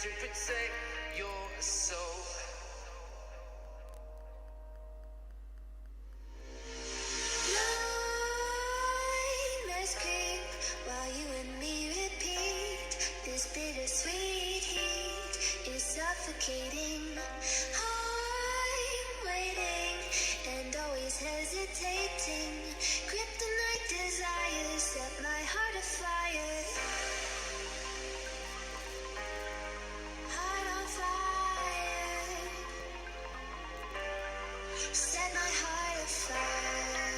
to protect your soul. Nightmares creep while you and me repeat. This bittersweet heat is suffocating. I'm waiting and always hesitating. Kryptonite desires set my heart afire. Heart on fire. Set my heart afire.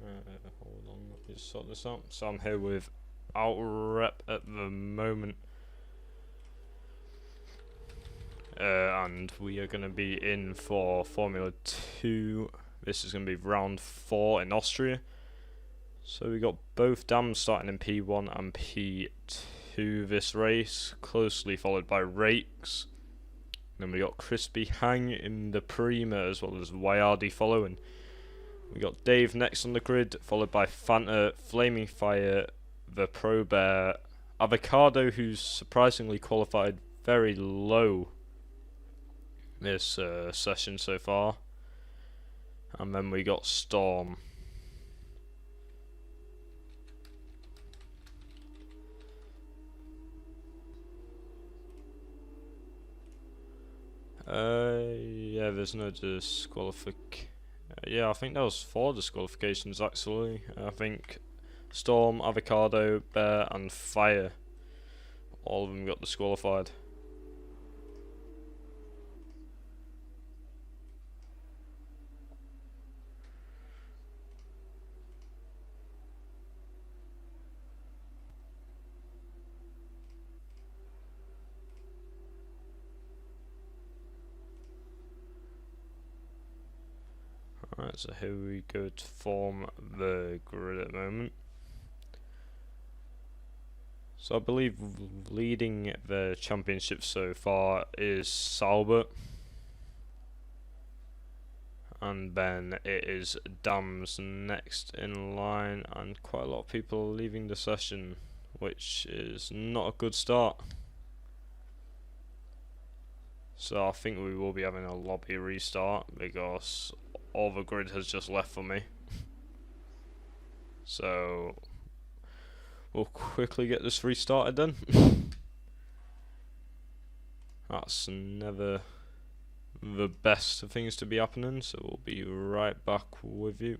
Hold on, let me just sort this out. So I'm here with Outrep at the moment. And we are going to be in for Formula 2. This is going to be round 4 in Austria. So we got both dams starting in P1 and P2 this race, closely followed by Rakes. Then we got Crispy Hang in the Prima, as well as Wyardi following. We got Dave next on the grid, followed by Fanta, Flaming Fire, the Pro Bear, Avocado, who's surprisingly qualified very low this session so far, and then we got Storm. Yeah, there's no disqualification. Yeah, I think there was 4 disqualifications actually. I think Storm, Avocado, Bear, and Fire, all of them got disqualified. Alright, so here we go to form the grid at the moment. So I believe leading the championship so far is Sauber, and then it is Dams next in line, and quite a lot of people are leaving the session, which is not a good start. So I think we will be having a lobby restart because all the grid has just left for me. So we'll quickly get this restarted then. That's never the best of things to be happening, so we'll be right back with you.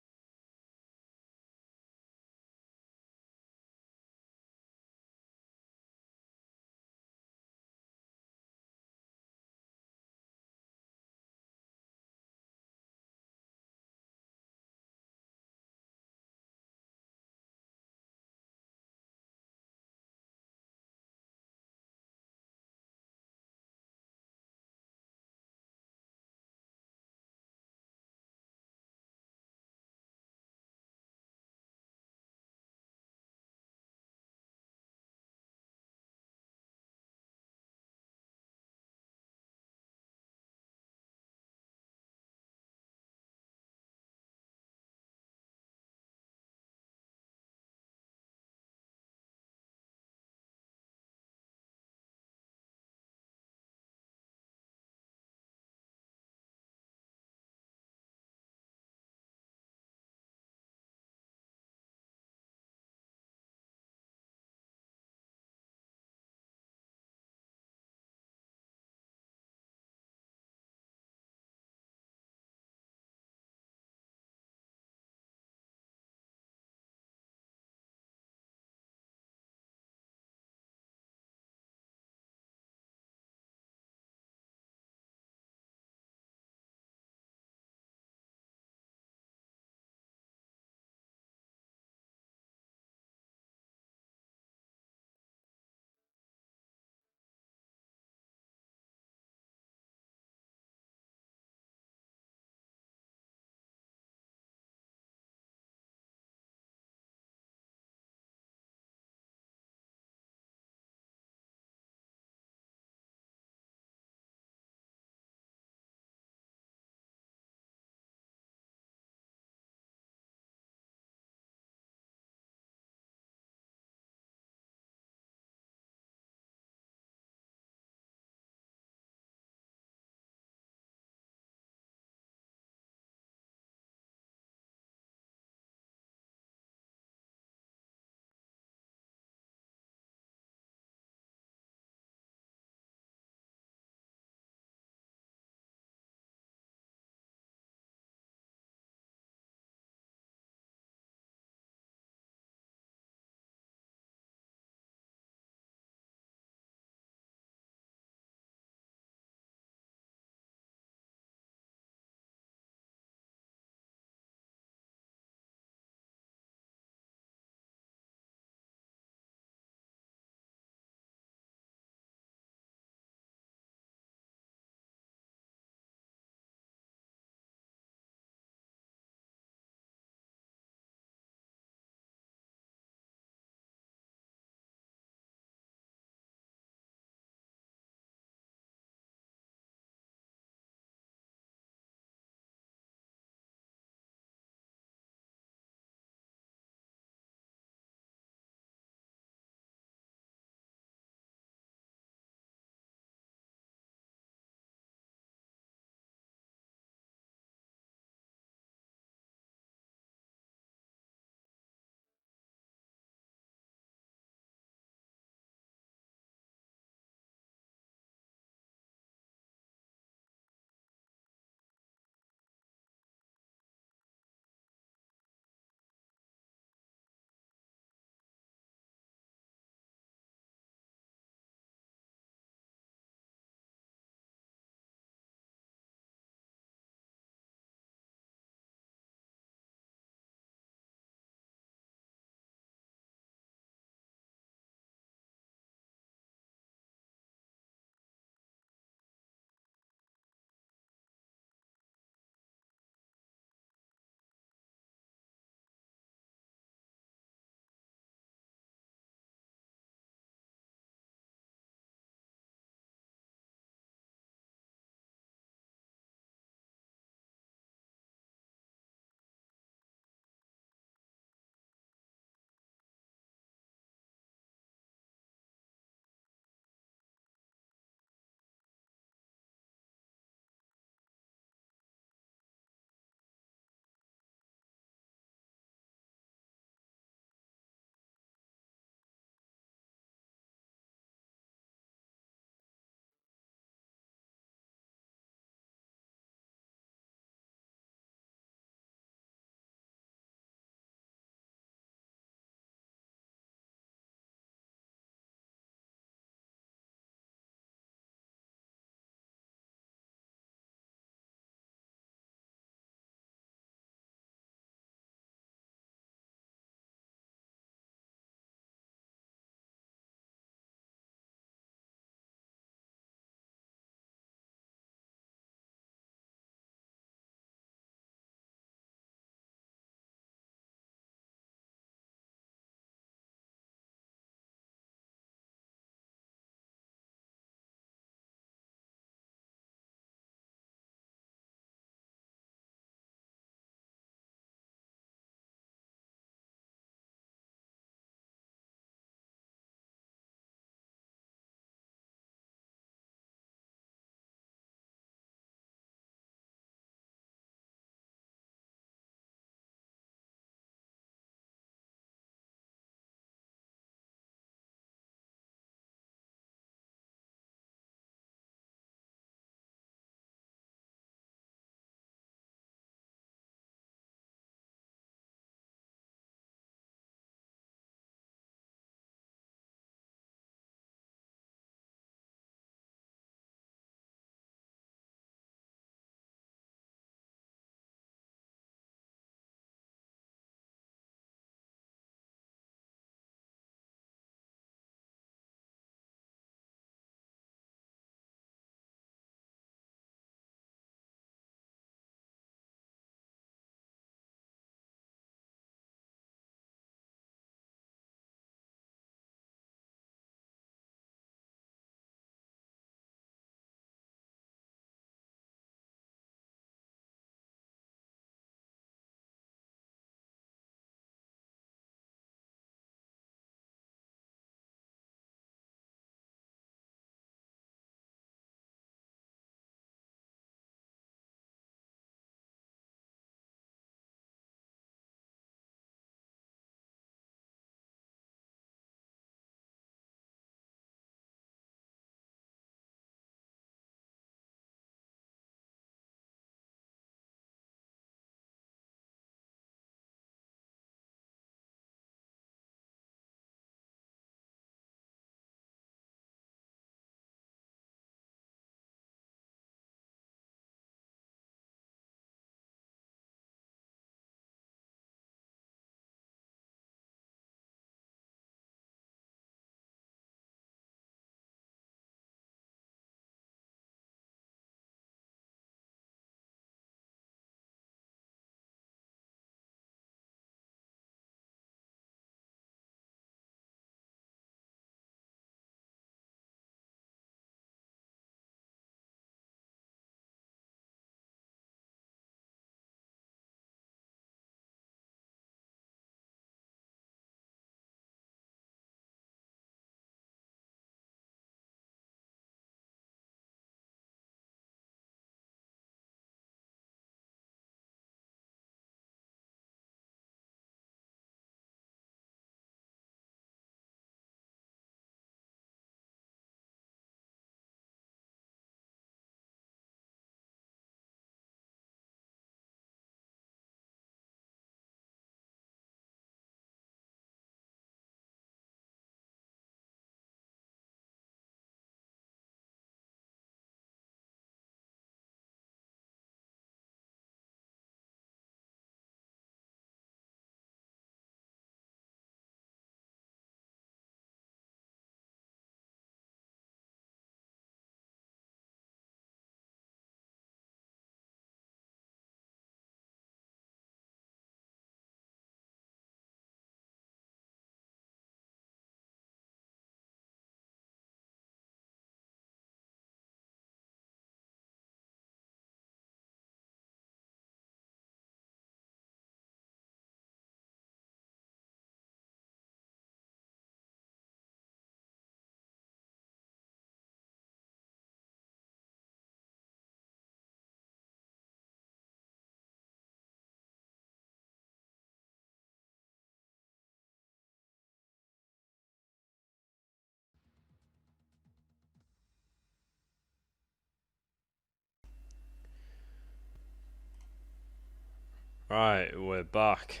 Right, we're back.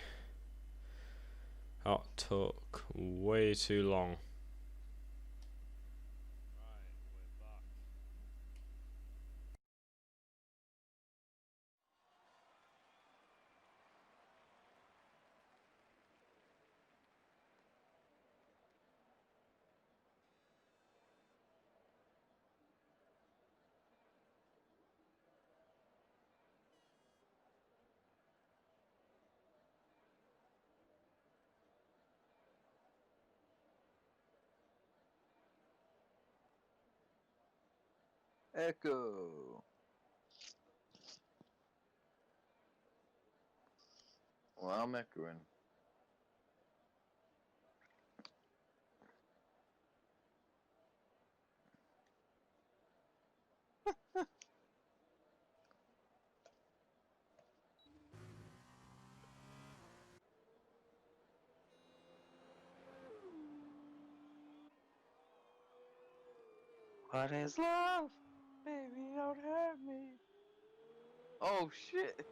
That took way too long. Echo. Well, I'm echoing. What is love? Baby, don't hurt me. Oh shit.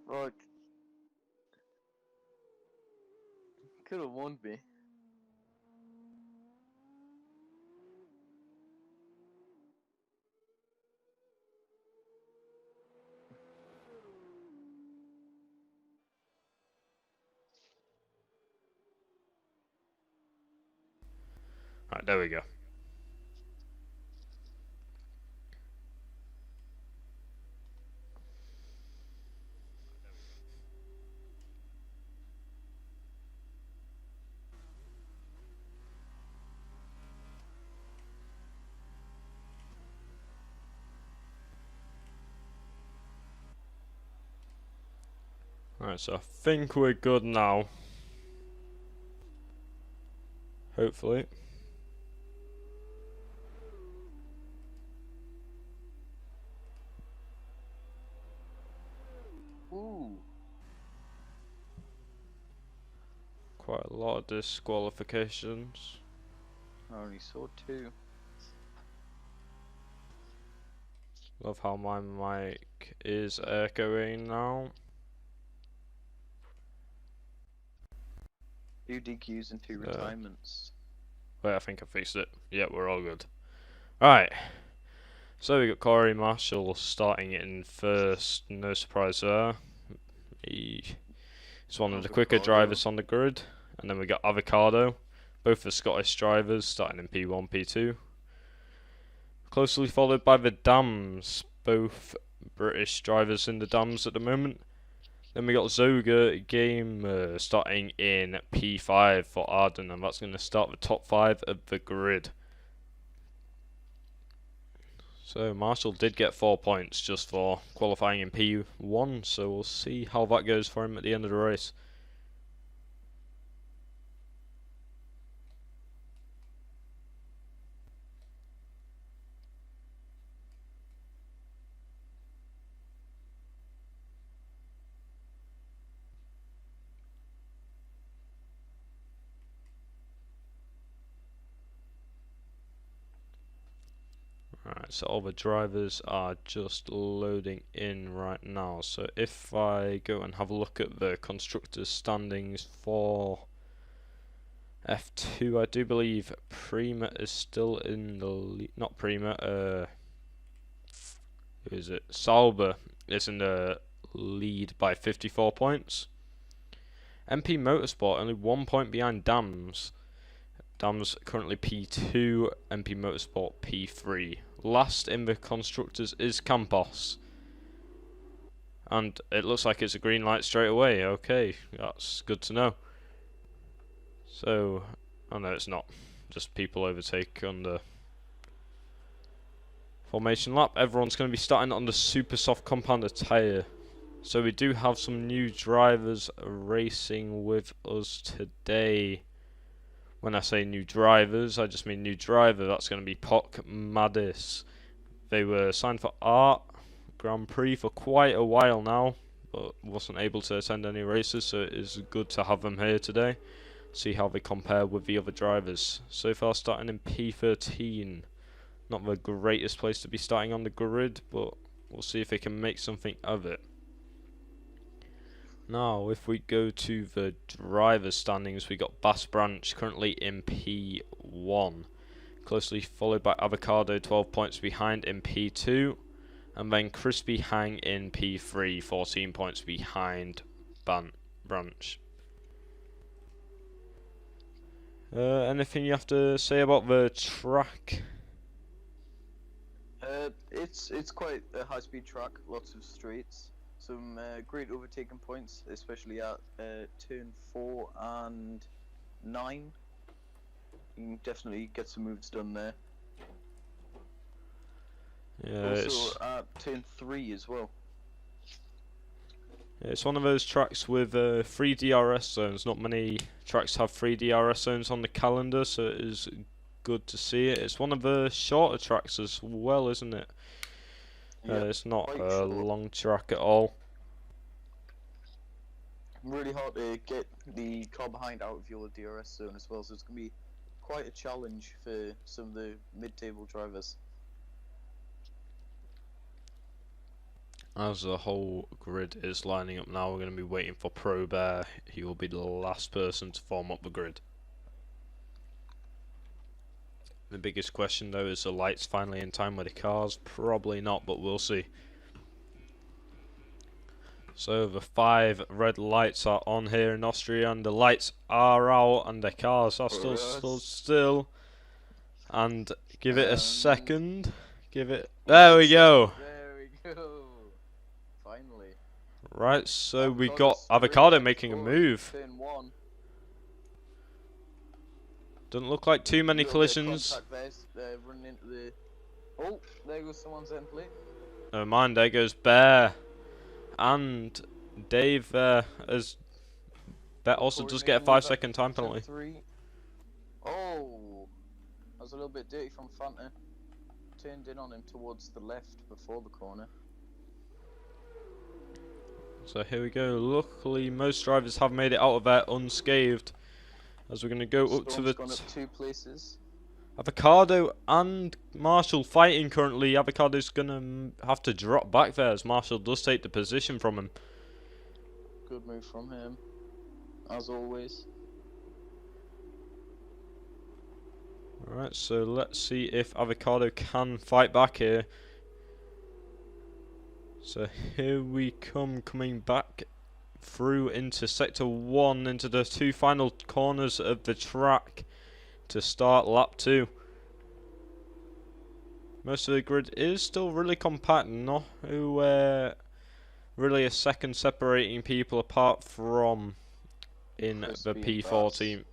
Fuck. Could have won me. Right, there we go. Right, so I think we're good now. Hopefully. Ooh. Quite a lot of disqualifications. I only saw 2. Love how my mic is echoing now. 2 DQs and 2 retirements. Wait, I think I fixed it. Yeah, we're all good. Right. So we got Corey Marshall starting in first. No surprise there. He's one of the quicker drivers on the grid. And then we got Avocado. Both the Scottish drivers starting in P1, P2. Closely followed by the Dams. Both British drivers in the Dams at the moment. Then we got Zoga Game starting in P5 for Arden, and that's going to start the top 5 of the grid. So Marshall did get 4 points just for qualifying in P1, so we'll see how that goes for him at the end of the race. Alright, so all the drivers are just loading in right now. So if I go and have a look at the constructors' standings for F2, I do believe Prima is still in the lead. Not Prima, who is it? Sauber is in the lead by 54 points. MP Motorsport only 1 point behind Dams. Dams currently P2, MP Motorsport P3. Last in the constructors is Campos. And it looks like it's a green light straight away. Okay, that's good to know. So, oh no, it's not. Just people overtake on the formation lap. Everyone's going to be starting on the super soft compounder tyre. So we do have some new drivers racing with us today. When I say new drivers, I just mean new driver. That's going to be Pock Maddis. They were signed for Art Grand Prix for quite a while now, but wasn't able to attend any races, so it is good to have them here today. See how they compare with the other drivers. So far starting in P13. Not the greatest place to be starting on the grid, but we'll see if they can make something of it. Now, if we go to the driver's standings, we got Bass Branch currently in P1, closely followed by Avocado 12 points behind in P2, and then Crispy Hang in P3, 14 points behind Branch. Anything you have to say about the track? It's quite a high-speed track, lots of straights, some great overtaking points, especially at turn 4 and 9. You can definitely get some moves done there. Yeah, Also at turn 3 as well. It's one of those tracks with 3 DRS zones. Not many tracks have 3 DRS zones on the calendar, so it is good to see it. It's one of the shorter tracks as well, isn't it? Yep, It's not quite a short. long track at all. Really hard to get the car behind out of your DRS zone as well, so it's going to be quite a challenge for some of the mid-table drivers. As the whole grid is lining up now, we're going to be waiting for Pro Bear. He will be the last person to form up the grid. The biggest question though is the lights finally in time with the cars? Probably not, but we'll see. So the 5 red lights are on here in Austria, and the lights are out, and the cars are still stood still. And give it a second. Give it. There we go. There we go. Finally. Right, so we Avocado's got straight Avocado up making a forward, move. Turn 1. Doesn't look like too many Little bit of collisions. contact there, running into the. Oh, there goes someone's end plate. Never mind, there goes Bear. And Dave as that also does get a 5-second time penalty. 3. Oh, that was a little bit dirty from Fanta. Turned in on him towards the left before the corner. So here we go. Luckily, most drivers have made it out of there unscathed. As we're going to go up to Storm's the gone up 2 places. Avocado and Marshall fighting currently. Avocado's going to have to drop back there as Marshall does take the position from him. Good move from him, as always. Alright, so let's see if Avocado can fight back here. So here we come, coming back through into sector 1, into the 2 final corners of the track to start lap 2. Most of the grid is still really compact, not really a second separating people apart from in Crispy the and P14.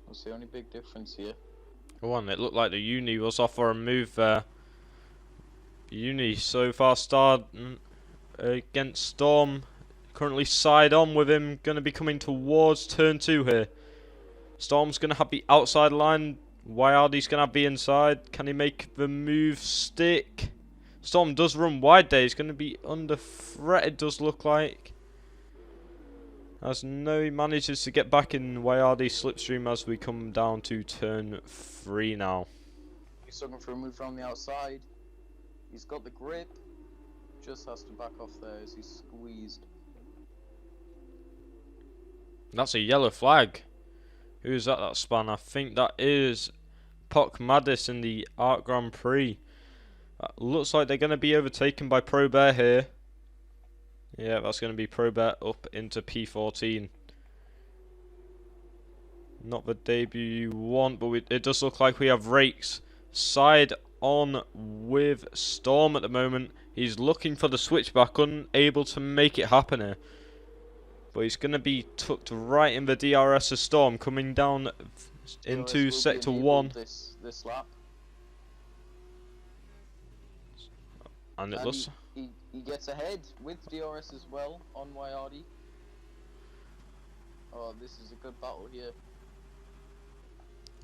That's the only big difference here. Go on, it looked like the Uni was off for a move there. Uni so far starting against Storm, currently side on with him, going to be coming towards turn 2 here. Storm's going to have the outside line, Wyardi's going to have the inside. Can he make the move stick? Storm does run wide there, he's going to be under threat, it does look like. As no, he manages to get back in Wyardi's slipstream as we come down to turn 3 now. He's looking for a move from the outside. He's got the grip. Just has to back off there as he's squeezed. That's a yellow flag. Who's that spun? I think that is Pock Maddis in the Art Grand Prix. Looks like they're going to be overtaken by Pro Bear here. Yeah, that's going to be Pro Bear up into P14. Not the debut you want, but it does look like we have Rakes side on with Storm at the moment. He's looking for the switchback, unable to make it happen here. But he's going to be tucked right in the DRS of Storm, coming down into sector 1. This lap. And it looks... He gets ahead with DRS as well on Wyardi. Oh, this is a good battle here.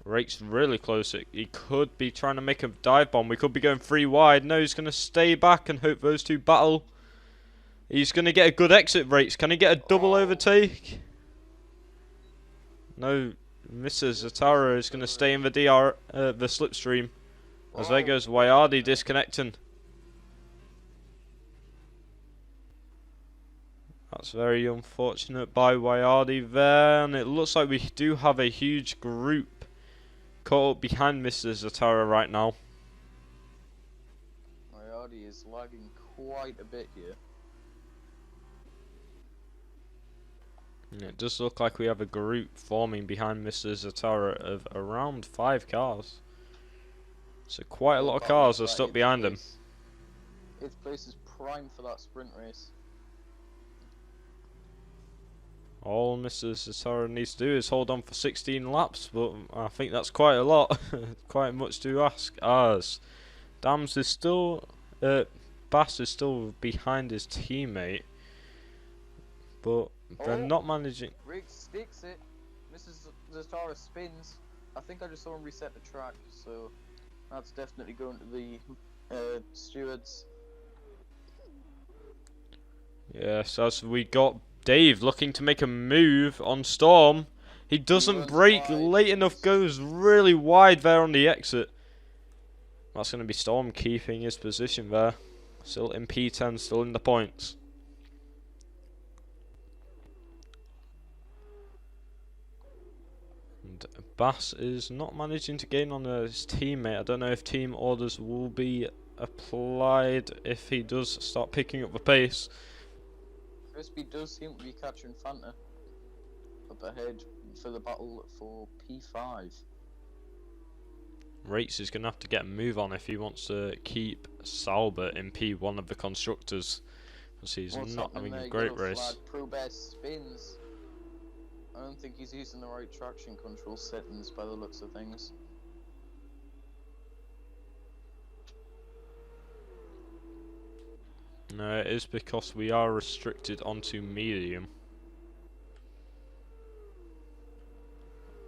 Rake's really close. He could be trying to make a dive bomb. We could be going 3 wide. No, he's going to stay back and hope those two battle. He's going to get a good exit rates. Can he get a double overtake? No, Mr. Zatara is going to stay in the the slipstream. As there goes Wayardi disconnecting. That's very unfortunate by Wayardi there, and it looks like we do have a huge group caught up behind Mr. Zatara right now. Wayardi is lagging quite a bit here. It does look like we have a group forming behind Mr. Zatara of around 5 cars. So quite a lot of cars are stuck behind him. 8th place is prime for that sprint race. All Mr. Zatara needs to do is hold on for 16 laps, but I think that's quite a lot. Quite much to ask. As Bass is still behind his teammate, but they're not managing. Riggs sticks it. Mrs. Zatara spins. I think I just saw him reset the track, so that's definitely going to the stewards. Yes, as we got Dave looking to make a move on Storm. He doesn't brake late enough, goes really wide there on the exit. That's going to be Storm keeping his position there. Still in P10, still in the points. And Bass is not managing to gain on his teammate. I don't know if team orders will be applied if he does start picking up the pace. Crispy does seem to be catching Fanta up ahead for the battle for P5. Rates is going to have to get a move on if he wants to keep Sauber in P1 of the constructors, because he's not having a great race. Pro Best spins. I don't think he's using the right traction control settings by the looks of things. No, it is because we are restricted onto medium.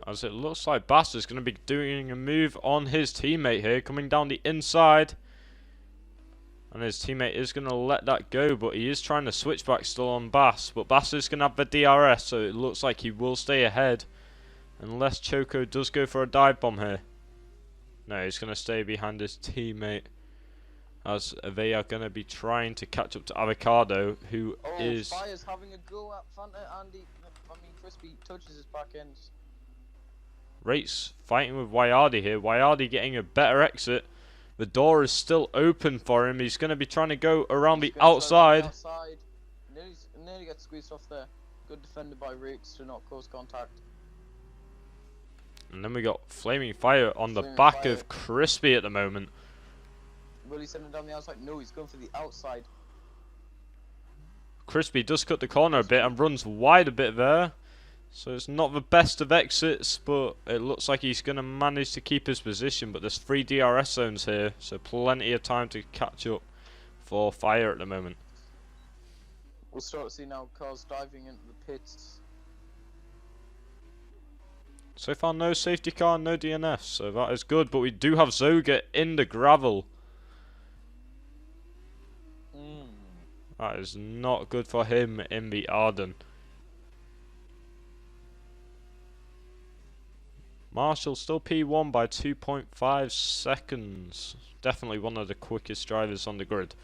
As it looks like Bass is going to be doing a move on his teammate here, coming down the inside. And his teammate is going to let that go, but he is trying to switch back still on Bass. But Bass is going to have the DRS, so it looks like he will stay ahead. Unless Choco does go for a dive bomb here. No, he's going to stay behind his teammate, as they are going to be trying to catch up to Avocado, who is... Fire's having a go at Fanta, and Crispy touches his back end. Rates fighting with Wayardi here. Wayardi getting a better exit. The door is still open for him. He's going to be trying to go around the outside. Nearly gets squeezed off there. Good defended by Riggs to not cause contact. And then we got Flaming Fire on the back of Crispy at the moment. Will he send him down the outside? No, he's going for the outside. Crispy does cut the corner a bit and runs wide a bit there. So it's not the best of exits, but it looks like he's going to manage to keep his position. But there's 3 DRS zones here, so plenty of time to catch up for Fire at the moment. We'll start to see now cars diving into the pits. So far no safety car, no DNF, so that is good. But we do have Zoga in the gravel. That is not good for him in the Arden. Marshall still P1 by 2.5 seconds. Definitely one of the quickest drivers on the grid.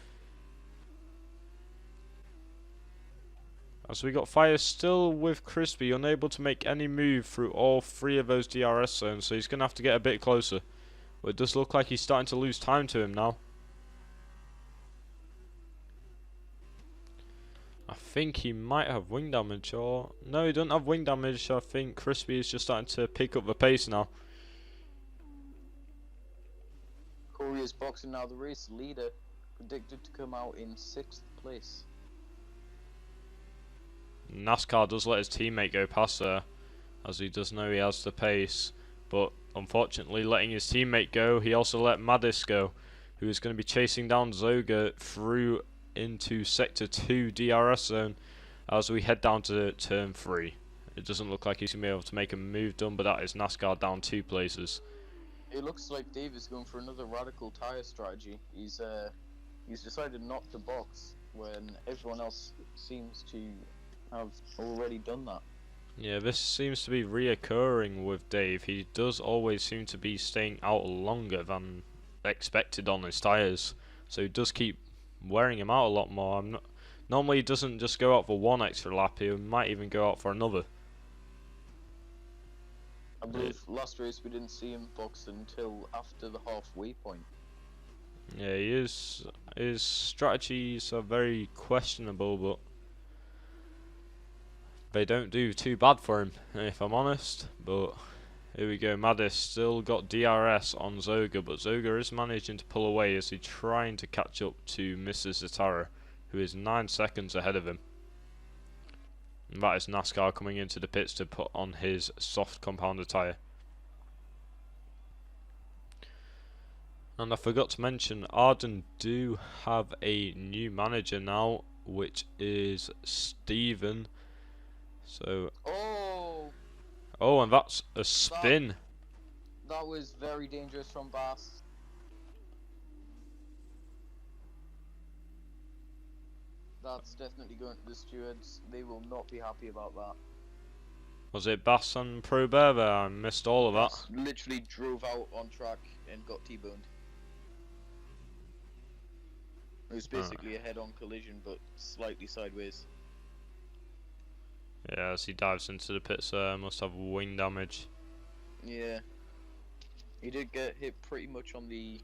As we got Fire still with Crispy, unable to make any move through all 3 of those DRS zones, so he's going to have to get a bit closer. But it does look like he's starting to lose time to him now. I think he might have wing damage, or... No, he doesn't have wing damage. I think Crispy is just starting to pick up the pace now. Corey is boxing now, the race leader, predicted to come out in 6th place. NASCAR does let his teammate go past there, as he does know he has the pace. But unfortunately, letting his teammate go, he also let Madis go, who is going to be chasing down Zoga through into Sector 2 DRS zone as we head down to Turn 3. It doesn't look like he's going to be able to make a move done, but that is NASCAR down 2 places. It looks like Dave is going for another radical tyre strategy. He's decided not to box when everyone else seems to have already done that. Yeah, this seems to be reoccurring with Dave. He does always seem to be staying out longer than expected on his tyres. So he does keep wearing him out a lot more. Normally he doesn't just go out for one extra lap, he might even go out for another. I believe last race we didn't see him box until after the halfway point. Yeah, he is. His strategies are very questionable, but they don't do too bad for him, if I'm honest. But here we go. Madis still got DRS on Zoga, but Zoga is managing to pull away as he's trying to catch up to Mrs. Zatara, who is 9 seconds ahead of him. And that is NASCAR coming into the pits to put on his soft compounder tyre. And I forgot to mention, Arden do have a new manager now, which is Steven. So, oh, and that's a spin. That was very dangerous from Bass. That's definitely going to the stewards. They will not be happy about that. Was it Bass and Probert there? I missed all of that. Bass literally drove out on track and got T-boned. It was basically a head-on collision, but slightly sideways. Yeah, as he dives into the pits there, must have wing damage. Yeah. He did get hit pretty much on the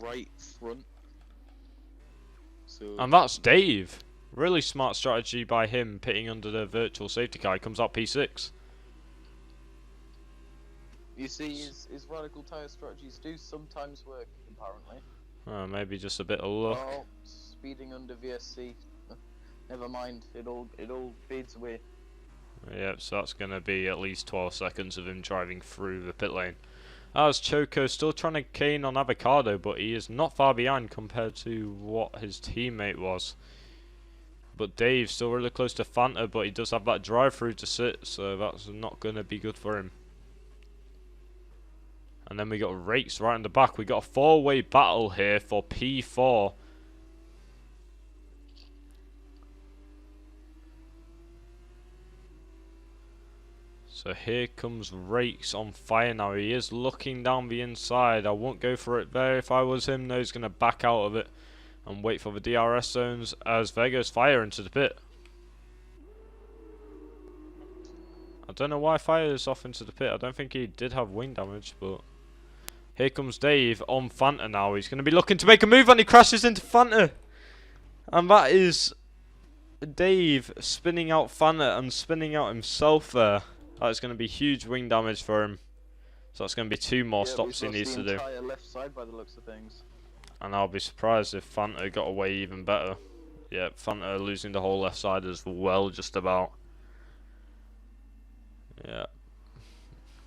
right front. So And that's Dave. Really smart strategy by him, pitting under the virtual safety car. He comes out P6. you see, his radical tyre strategies do sometimes work, apparently. Maybe just a bit of luck. Oh, speeding under VSC. Never mind, it all fades away. Yep, so that's going to be at least 12 seconds of him driving through the pit lane. As Choco still trying to cane on Avocado, but he is not far behind compared to what his teammate was. But Dave's still really close to Fanta, but he does have that drive through to sit, so that's not going to be good for him. And then we got Rakes right in the back. We got a four-way battle here for P4. So here comes Rakes on fire now. He is looking down the inside. I won't go for it there if I was him. No, he's going to back out of it and wait for the DRS zones as there goes Fire into the pit. I don't know why Fire is off into the pit. I don't think he did have wing damage, but here comes Dave on Fanta now. He's going to be looking to make a move and he crashes into Fanta. And that is Dave spinning out Fanta and spinning out himself there. That is going to be huge wing damage for him. So that's going to be 2 more stops he needs to do. Left side by the looks of things. And I'll be surprised if Fanta got away even better. Yeah, Fanta losing the whole left side as well, just about. Yeah.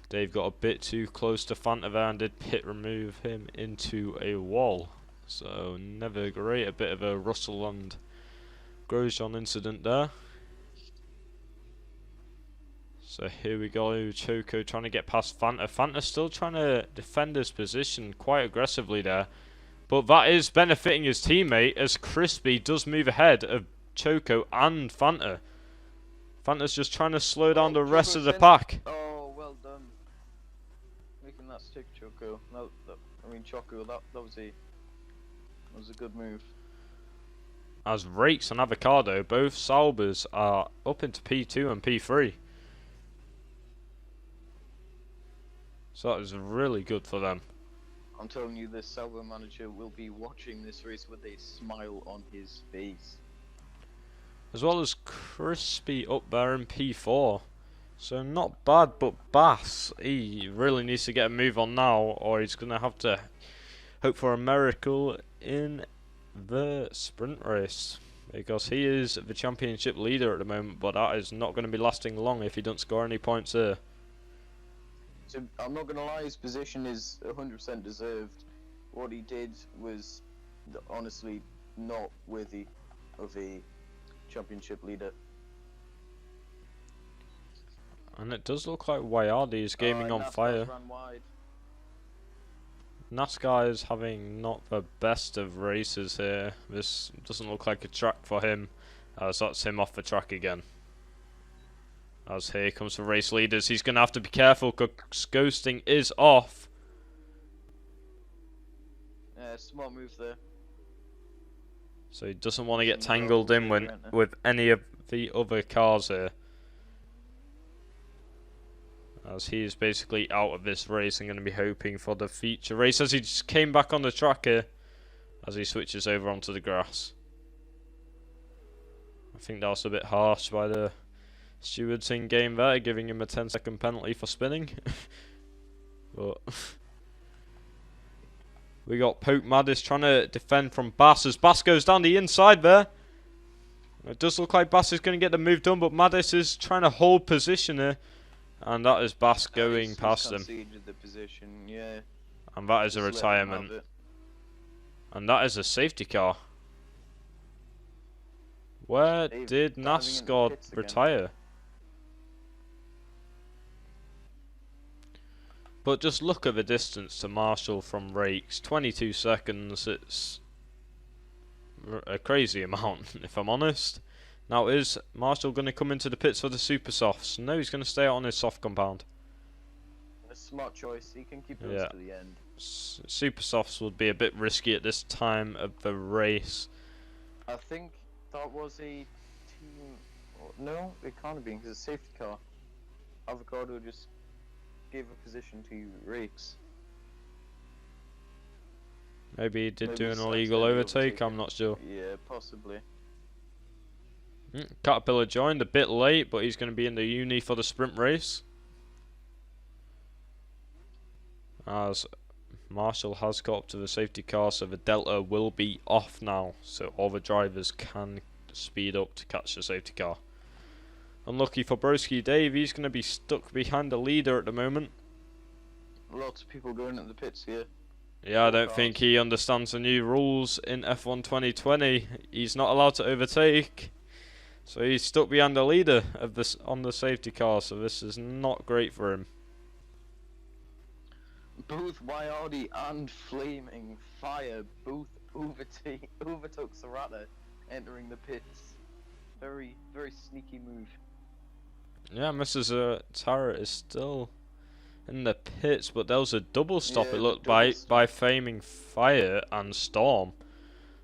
Dave got a bit too close to Fanta there and did pit remove him into a wall. So never great. A bit of a Russell and Grosjean incident there. So here we go, Choco trying to get past Fanta. Fanta's still trying to defend his position quite aggressively there. But that is benefiting his teammate as Crispy does move ahead of Choco and Fanta. Fanta's just trying to slow down the rest of the pack. Oh, well done. Making that stick, Choco. Choco, that was a good move. As Rakes and Avocado, both Saubers are up into P2 and P3. So that is really good for them. I'm telling you, this Sauber manager will be watching this race with a smile on his face. As well as Crispy up there in P4. So not bad, but Bass, he really needs to get a move on now, or he's going to have to hope for a miracle in the sprint race. Because he is the championship leader at the moment, but that is not going to be lasting long if he doesn't score any points here. So I'm not going to lie, his position is 100% deserved. What he did was honestly not worthy of a championship leader. And it does look like Wayardi is gaming on fire. Ran wide. NASCAR is having not the best of races here. This doesn't look like a track for him. So that's him off the track again. As here comes the race leaders. He's going to have to be careful because ghosting is off. Yeah, smart move there. So he doesn't want to get tangled in with any of the other cars here. As he is basically out of this race and going to be hoping for the feature race as he just came back on the track here. As he switches over onto the grass. I think that was a bit harsh by the stewards in game there, giving him a 10-second penalty for spinning. But we got Poke Maddis trying to defend from Bass as Bass goes down the inside there. It does look like Bass is going to get the move done, but Maddis is trying to hold position here. And that is Bass going past him. The position, yeah. And that is a retirement. And that is a safety car. Where did NASCAR retire? But just look at the distance to Marshall from Rakes. 22 seconds. It's a crazy amount, if I'm honest. Now, is Marshall going to come into the pits for the super softs? No, he's going to stay out on his soft compound. A smart choice. He can keep those to the end. Super softs would be a bit risky at this time of the race. I think that was a team. No, it can't have been because it's a safety car. Avocado just gave a position to Rakes. Maybe he did do an illegal overtake, I'm not sure. Yeah, possibly. Caterpillar joined a bit late, but he's going to be in the uni for the sprint race. As Marshall has got up to the safety car, so the Delta will be off now, so all the drivers can speed up to catch the safety car. Unlucky for Broski Dave, he's going to be stuck behind the leader at the moment. Lots of people going at the pits here. Yeah, I don't think he understands the new rules in F1 2020. He's not allowed to overtake, so he's stuck behind the leader of this on the safety car, so this is not great for him. Both Wyardi and Flaming Fire both overtook Serrata entering the pits. Very, very sneaky move. Yeah, Mrs. Tara is still in the pits, but there was a double stop, it looked, by Flaming Fire and Storm.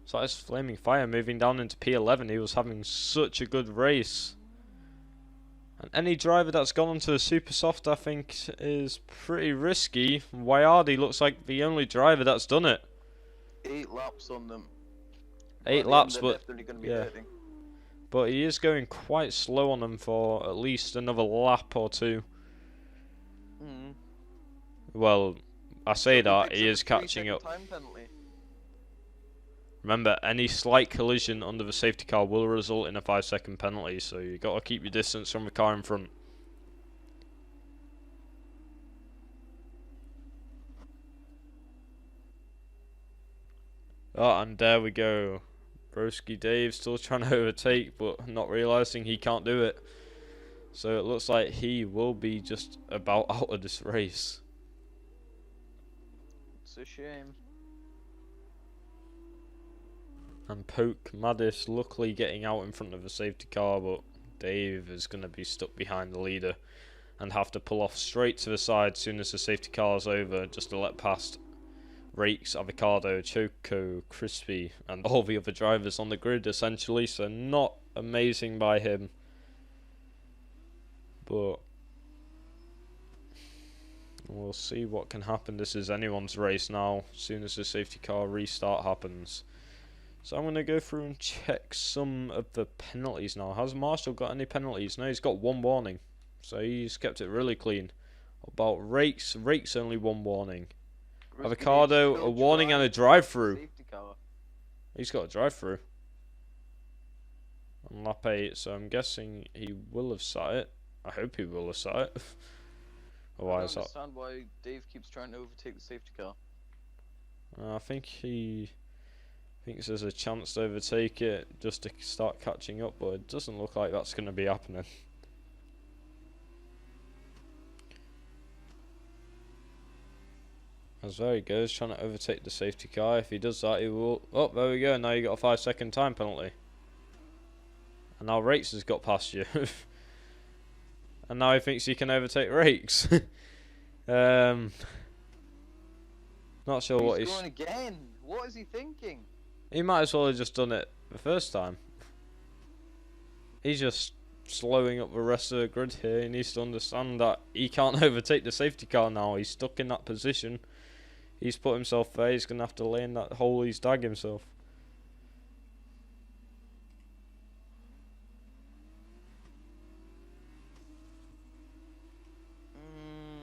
So that's Flaming Fire moving down into P11. He was having such a good race. And any driver that's gone onto a super soft, I think, is pretty risky. Wyardi looks like the only driver that's done it. 8 laps on them. 8 laps, but yeah. But he is going quite slow on them for at least another lap or two. Well, I say that, he is catching up. Remember, any slight collision under the safety car will result in a 5-second penalty, so you got to keep your distance from the car in front. Oh, and there we go. Broski Dave still trying to overtake, but not realising he can't do it. So it looks like he will be just about out of this race. It's a shame. And Poke Maddis luckily getting out in front of the safety car, but Dave is going to be stuck behind the leader and have to pull off straight to the side as soon as the safety car is over, just to let past Rakes, Avocado, Choco, Crispy and all the other drivers on the grid essentially, so not amazing by him. But we'll see what can happen. This is anyone's race now, as soon as the safety car restart happens. So I'm going to go through and check some of the penalties now. Has Marshall got any penalties? No, he's got 1 warning. So he's kept it really clean. About Rakes, Rakes only 1 warning. Avocado, a warning and a drive-through. He's got a drive-through on lap 8, so I'm guessing he will have sat it. I hope he will have sat it. Otherwise, I don't understand why Dave keeps trying to overtake the safety car. I think he thinks there's a chance to overtake it just to start catching up, but it doesn't look like that's going to be happening. As there he goes, trying to overtake the safety car. If he does that, he will. Oh, there we go. Now you got a 5-second time penalty. And now Rakes has got past you. and now he thinks he can overtake Rakes. Not sure what He's going again. What is he thinking? He might as well have just done it the first time. He's just slowing up the rest of the grid here. He needs to understand that he can't overtake the safety car now. He's stuck in that position. He's put himself there. He's going to have to lay in that hole he's dug himself.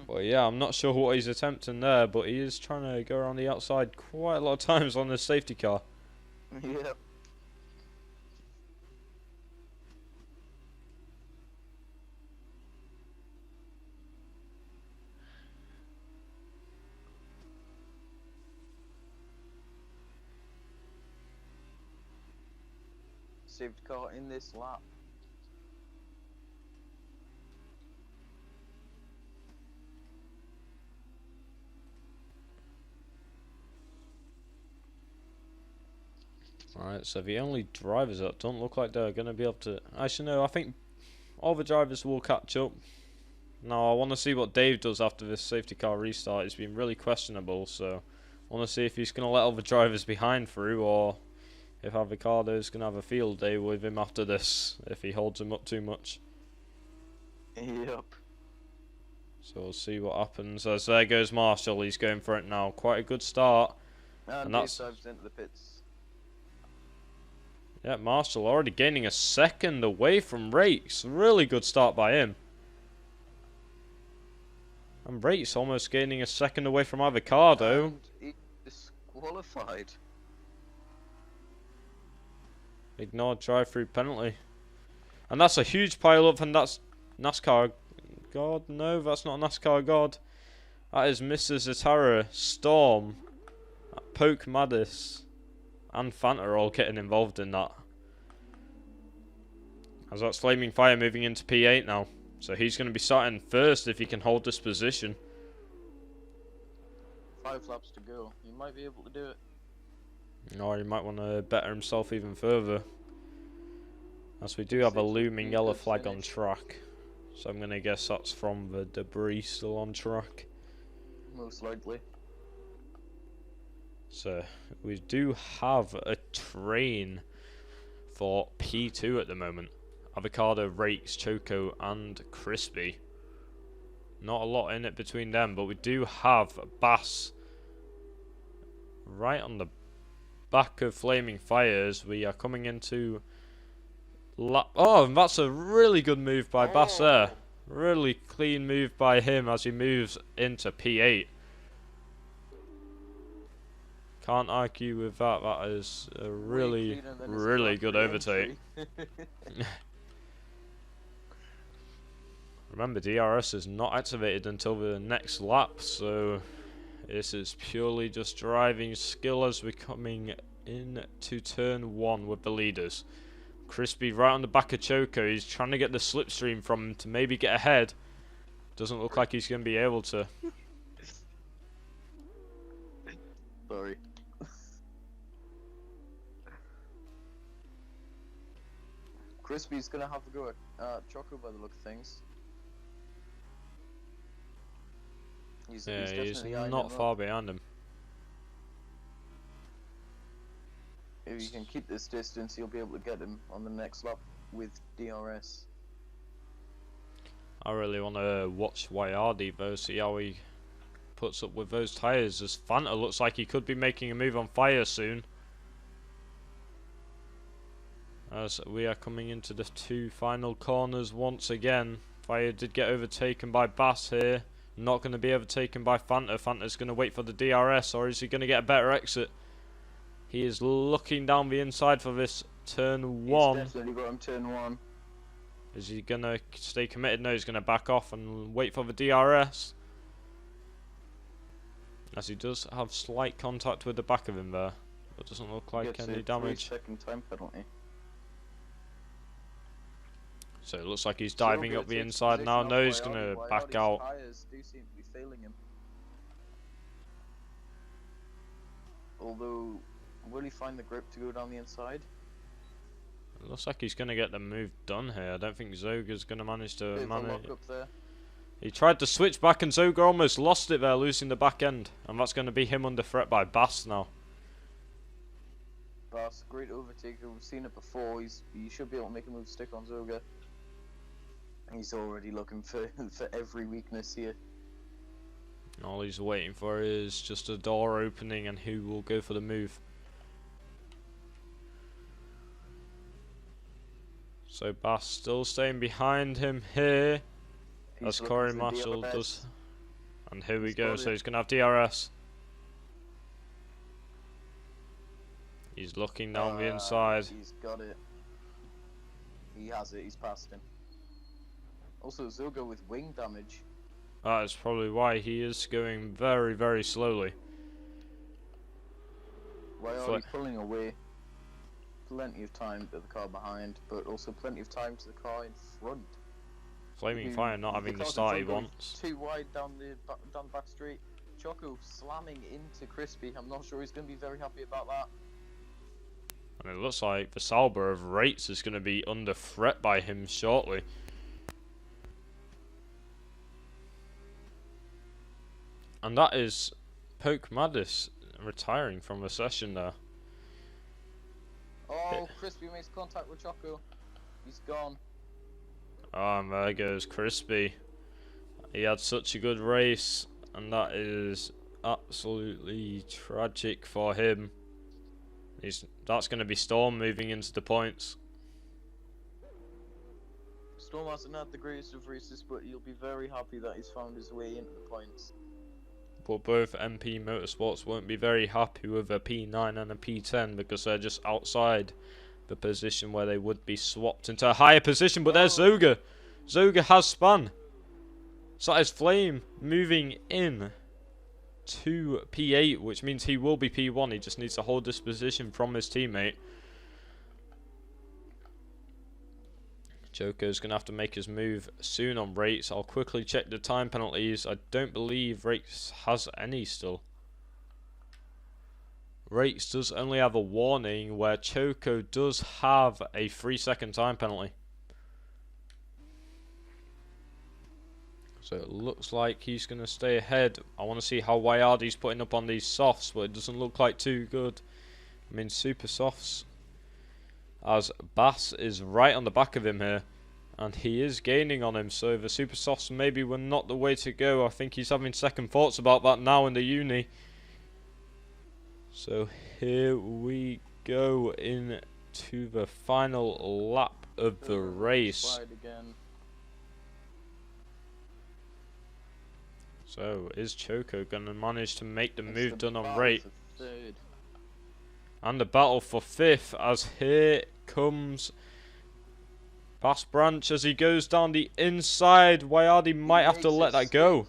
Well, yeah, I'm not sure what he's attempting there, but he is trying to go around the outside quite a lot of times on the safety car. Yep. Safety car in this lap. Alright, so the only drivers that don't look like they're going to be able to... Actually, no, I think all the drivers will catch up. Now, I want to see what Dave does after this safety car restart. It's been really questionable, so I want to see if he's going to let all the drivers behind through, or if Avocado's going to have a field day with him after this, if he holds him up too much. Yep. So we'll see what happens. As there goes Marshall, he's going for it now. Quite a good start. And that's... Dave dives into the pits. Yeah, Marshall already gaining a second away from Rakes. Really good start by him. And Rakes almost gaining a second away from Avocado. And he disqualified. Ignored drive-through penalty. And that's a huge pile-up, and that's NASCAR God. No, that's not NASCAR God. That is Mr. Zatara, Storm, Poke Maddis, and Fanta are all getting involved in that. As that's Flaming Fire moving into P8 now. So he's going to be starting first if he can hold this position. 5 laps to go. You might be able to do it. Or he might want to better himself even further. As we do have a looming yellow flag on track. So I'm going to guess that's from the debris still on track. Most likely. So we do have a train for P2 at the moment. Avocado, Rakes, Choco and Crispy. Not a lot in it between them, but we do have Bass right on the back of Flaming Fires. We are coming into lap... Oh, and that's a really good move by Bass there. Really clean move by him as he moves into P8. Can't argue with that. That is a really, really good overtake. Remember, DRS is not activated until the next lap, so this is purely just driving skill as we're coming into turn 1 with the leaders. Crispy right on the back of Choco. He's trying to get the slipstream from him to maybe get ahead. Doesn't look like he's going to be able to. Sorry. Crispy's gonna have to go at Choco by the look of things. He's not far behind him. If you can keep this distance, you'll be able to get him on the next lap with DRS. I really want to watch Wyardi though, see how he puts up with those tyres, as Fanta looks like he could be making a move on Fire soon. As we are coming into the 2 final corners once again. Fire did get overtaken by Bass here. Not going to be overtaken by Fanta. Fanta's going to wait for the DRS, or is he going to get a better exit? He is looking down the inside for this turn 1. He's definitely got him turn 1. Is he going to stay committed? No, he's going to back off and wait for the DRS. As he does have slight contact with the back of him there. But doesn't look like any damage. 3-second time penalty. So it looks like he's diving up the inside now. No, he's going to back out. Tires do seem to be failing him. Although, will he find the grip to go down the inside? looks like he's going to get the move done here. I don't think Zoga's going to manage to Bit of a manage. lock up there. He tried to switch back and Zoga almost lost it there, losing the back end. And that's going to be him under threat by Bass now. Bass, great overtaker. We've seen it before. He should be able to make a move stick on Zoga. He's already looking for every weakness here. All he's waiting for is just a door opening and who will go for the move. So Bass still staying behind him here. As Corey Marshall does. And here we go, so he's going to have DRS. He's looking down the inside. He's got it. He has it, he's passed him. Also, Zoga with wing damage. That is probably why he is going very, very slowly. Well, he's pulling away. Plenty of time to the car behind, but also plenty of time to the car in front. Flaming Fire not having the start he wants. Too wide down the back straight. Choco slamming into Crispy. I'm not sure he's going to be very happy about that. And it looks like the Sauber of Rates is going to be under threat by him shortly. And that is Poke Madis retiring from the session there. Oh, Crispy makes contact with Choco. He's gone. And there goes Crispy. He had such a good race, and that is absolutely tragic for him. That's going to be Storm moving into the points. Storm hasn't had the greatest of races, but he'll be very happy that he's found his way into the points. But both MP Motorsports won't be very happy with a P9 and a P10 because they're just outside the position where they would be swapped into a higher position. But there's Zoga. Zoga has spun. So that is Flame moving in to P8, which means he will be P1. He just needs to hold this position from his teammate. Choco's going to have to make his move soon on Rates. I'll quickly check the time penalties. I don't believe Rates has any still. Rates does only have a warning, where Choco does have a 3-second time penalty. So it looks like he's going to stay ahead. I want to see how Wayardi's putting up on these softs, but it doesn't look like too good. I mean, super softs, as Bass is right on the back of him here, and he is gaining on him, so the super softs maybe were not the way to go. I think he's having second thoughts about that now in the uni. So here we go into the final lap of the race. So is Choco going to manage to make the move done on Rate? And the battle for 5th, as here comes Bass Branch as he goes down the inside. Wayardi might have to let that go.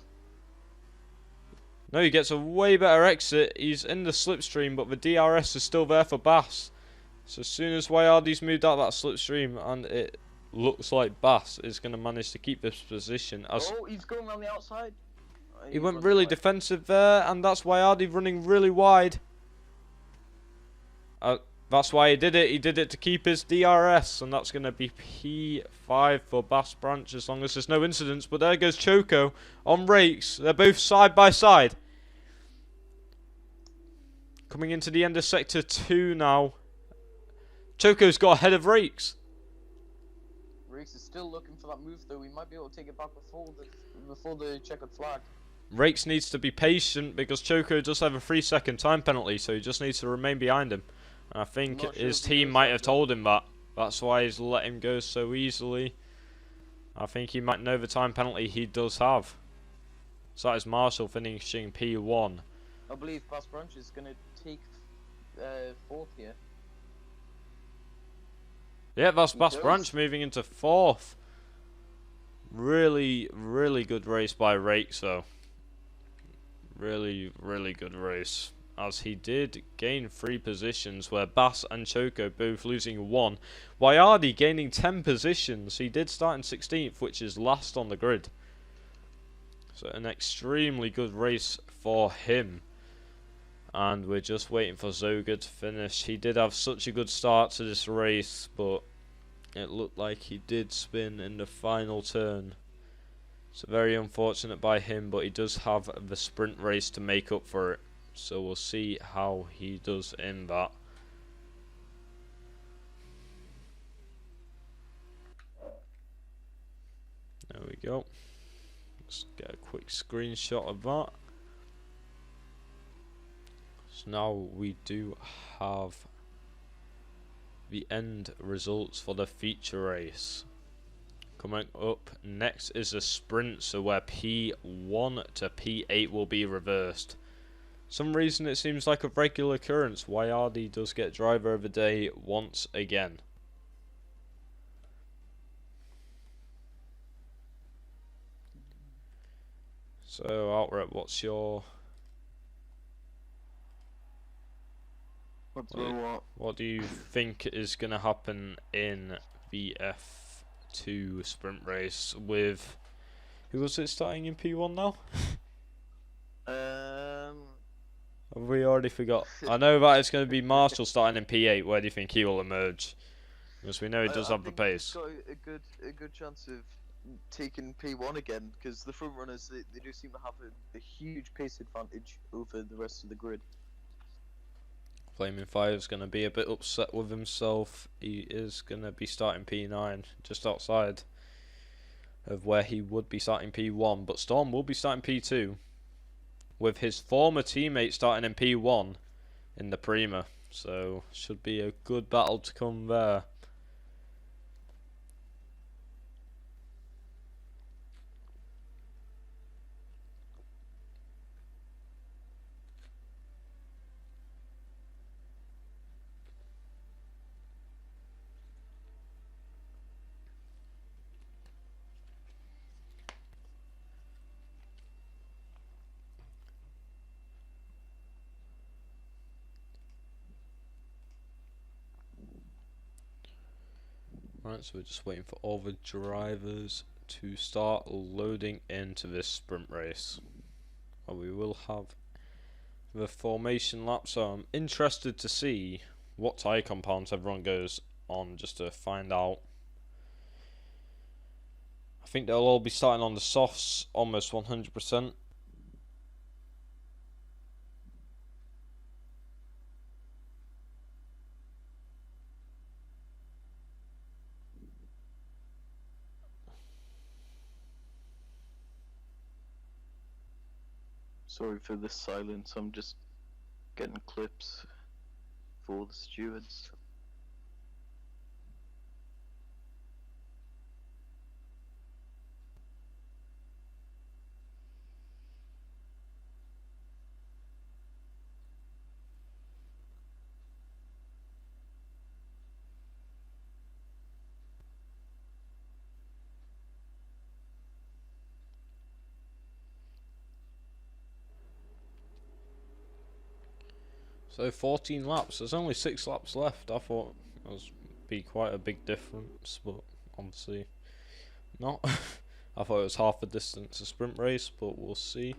No, he gets a way better exit. He's in the slipstream, but the DRS is still there for Bass. So as soon as Wayardi's moved out that slipstream, and it looks like Bass is going to manage to keep this position. As oh, he's going around the outside. He went really defensive there, and that's Wayardi running really wide. That's why he did it. He did it to keep his DRS, and that's going to be P5 for Bass Branch as long as there's no incidents. But there goes Choco on Rakes. They're both side by side. Coming into the end of Sector 2 now. Choco's got ahead of Rakes. Rakes is still looking for that move, though. He might be able to take it back before the checkered flag. Rakes needs to be patient because Choco does have a 3-second time penalty, so he just needs to remain behind him. And I think his team might have told him that. That's why he's let him go so easily. I think he might know the time penalty he does have. So that is Marshall finishing P1. I believe Bass Branch is going to take 4th here. Yeah, that's Bass Branch moving into 4th. Really, really good race by Rakes, though. Really, really good race. As he did gain 3 positions, where Bass and Choco both losing 1. Wayardi gaining 10 positions. He did start in 16th, which is last on the grid. So an extremely good race for him. And we're just waiting for Zoga to finish. He did have such a good start to this race, but It looked like he did spin in the final turn. So very unfortunate by him, but he does have the sprint race to make up for it. So we'll see how he does in that. There we go. Let's get a quick screenshot of that. So now we do have the end results for the feature race. Coming up next is a sprint, so where P1 to P8 will be reversed. Some reason it seems like a regular occurrence. Yardi does get driver of the day once again. So Outright, what's your what do you think is going to happen in the F2 sprint race with, who was it starting in P1 now? Have we already forgot? I know that it's going to be Marshall starting in P8. Where do you think he will emerge? Because we know he does have the pace. He's got a good chance of taking P1 again, because the front runners, they do seem to have a huge pace advantage over the rest of the grid. Flaming Fire is going to be a bit upset with himself. He is going to be starting P9, just outside of where he would be starting P1. But Storm will be starting P2, with his former teammate starting in P1 in the Prima. So should be a good battle to come there. Right, so we're just waiting for all the drivers to start loading into this sprint race. Well, we will have the formation lap, so I'm interested to see what tyre compounds everyone goes on, just to find out. I think they'll all be starting on the softs, almost 100%. Sorry for the silence, I'm just getting clips for the stewards. So 14 laps, there's only 6 laps left. I thought that was be quite a big difference, but obviously not. I thought it was half the distance a sprint race, but we'll see.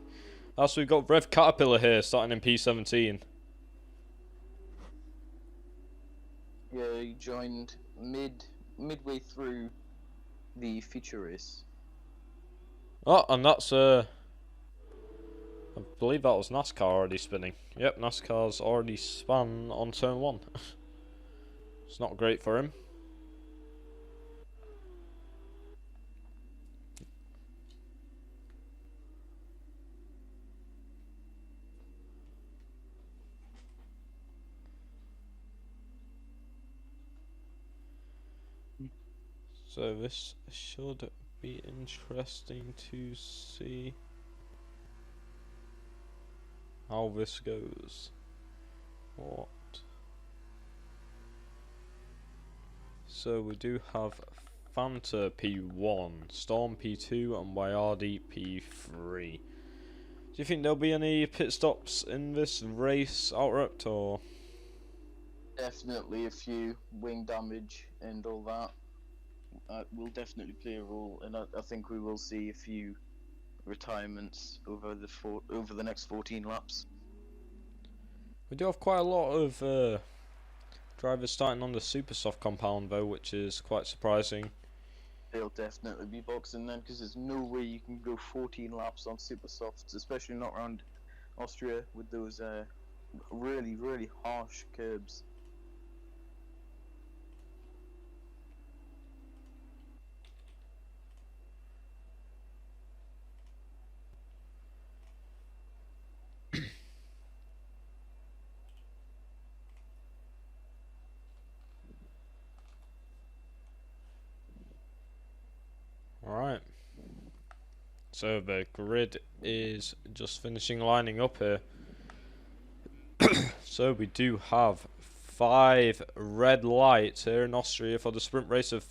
Also, we've got Rev Caterpillar here starting in P17. Yeah, he joined midway through the feature race. Oh, and that's I believe that was NASCAR already spinning. Yep, NASCAR's already spun on turn 1. It's not great for him. So this should be interesting to see how this goes. What? So we do have Fanta P1, Storm P2 and Yardi P3. Do you think there'll be any pit stops in this race, Outright, or? Definitely a few wing damage and all that. Will definitely play a role, and I think we will see a few retirements over the next 14 laps. We do have quite a lot of drivers starting on the super soft compound though, which is quite surprising. They'll definitely be boxing then, because there's no way you can go 14 laps on super softs, especially not around Austria with those really, really harsh curbs. Alright. So the grid is just finishing lining up here. So we do have 5 red lights here in Austria for the sprint race of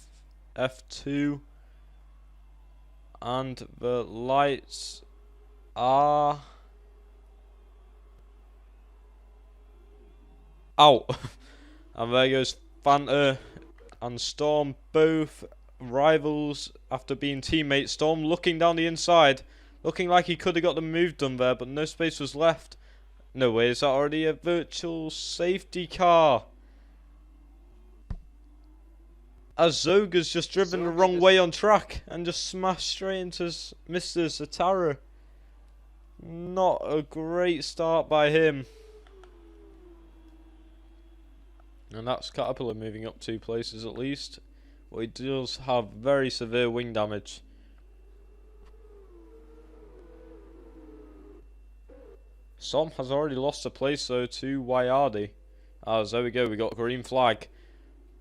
F2. And the lights are out. And there goes Fanta and Storm, both rivals after being teammates. Storm looking down the inside, looking like he could have got the move done there, but no space was left. No way, is that already a virtual safety car? As Zoga's just driven the wrong way on track and just smashed straight into Mr. Zatara. Not a great start by him. And that's Caterpillar moving up 2 places at least. But he does have very severe wing damage. Som has already lost a place though to Wayardi. As there we go, we got green flag.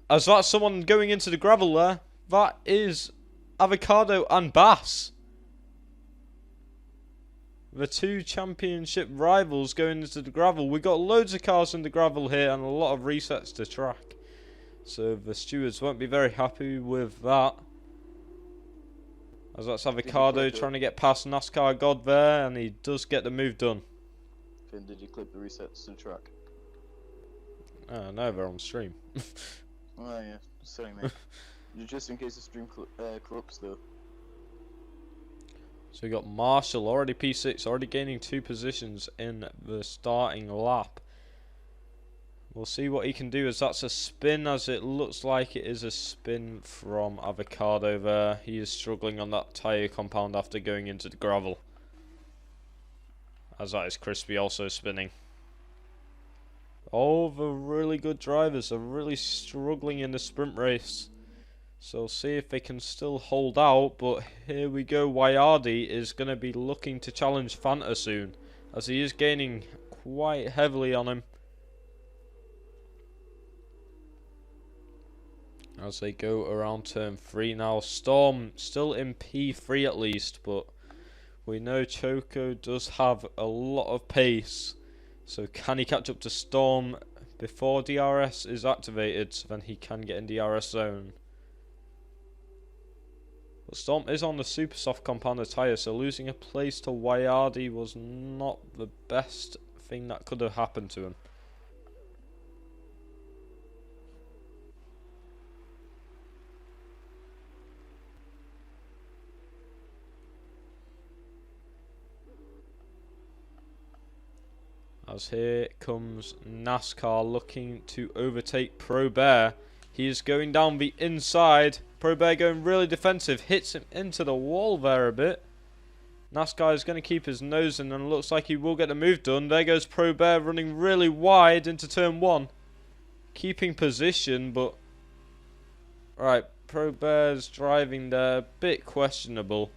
As that's someone going into the gravel there. That is Avocado and Bass. The 2 championship rivals going into the gravel. We got loads of cars in the gravel here and a lot of resets to track. So the stewards won't be very happy with that. As that's Avocado trying to get past NASCAR God there, and he does get the move done. Finn, did you clip the resets to the track? No, they're on stream. Oh yeah, sorry mate. Just in case the stream corrupts though. So we got Marshall already P6, already gaining 2 positions in the starting lap. We'll see what he can do, as that's a spin, as it looks like it is a spin from Avocado there. He is struggling on that tyre compound after going into the gravel. As that is Crispy also spinning. All the really good drivers are really struggling in the sprint race. So see if they can still hold out, but here we go. Wayardi is going to be looking to challenge Fanta soon, as he is gaining quite heavily on him. As they go around turn 3 now. Storm still in P3 at least, but we know Choco does have a lot of pace. So can he catch up to Storm before DRS is activated, so then he can get in DRS zone. But Storm is on the super soft compounded tyre, so losing a place to Wayardi was not the best thing that could have happened to him. As here comes NASCAR looking to overtake Pro Bear. He is going down the inside. Pro Bear going really defensive. Hits him into the wall there a bit. NASCAR is going to keep his nose in and looks like he will get the move done. There goes Pro Bear running really wide into turn 1. Keeping position, but... Right, Pro Bear's driving there. A bit questionable.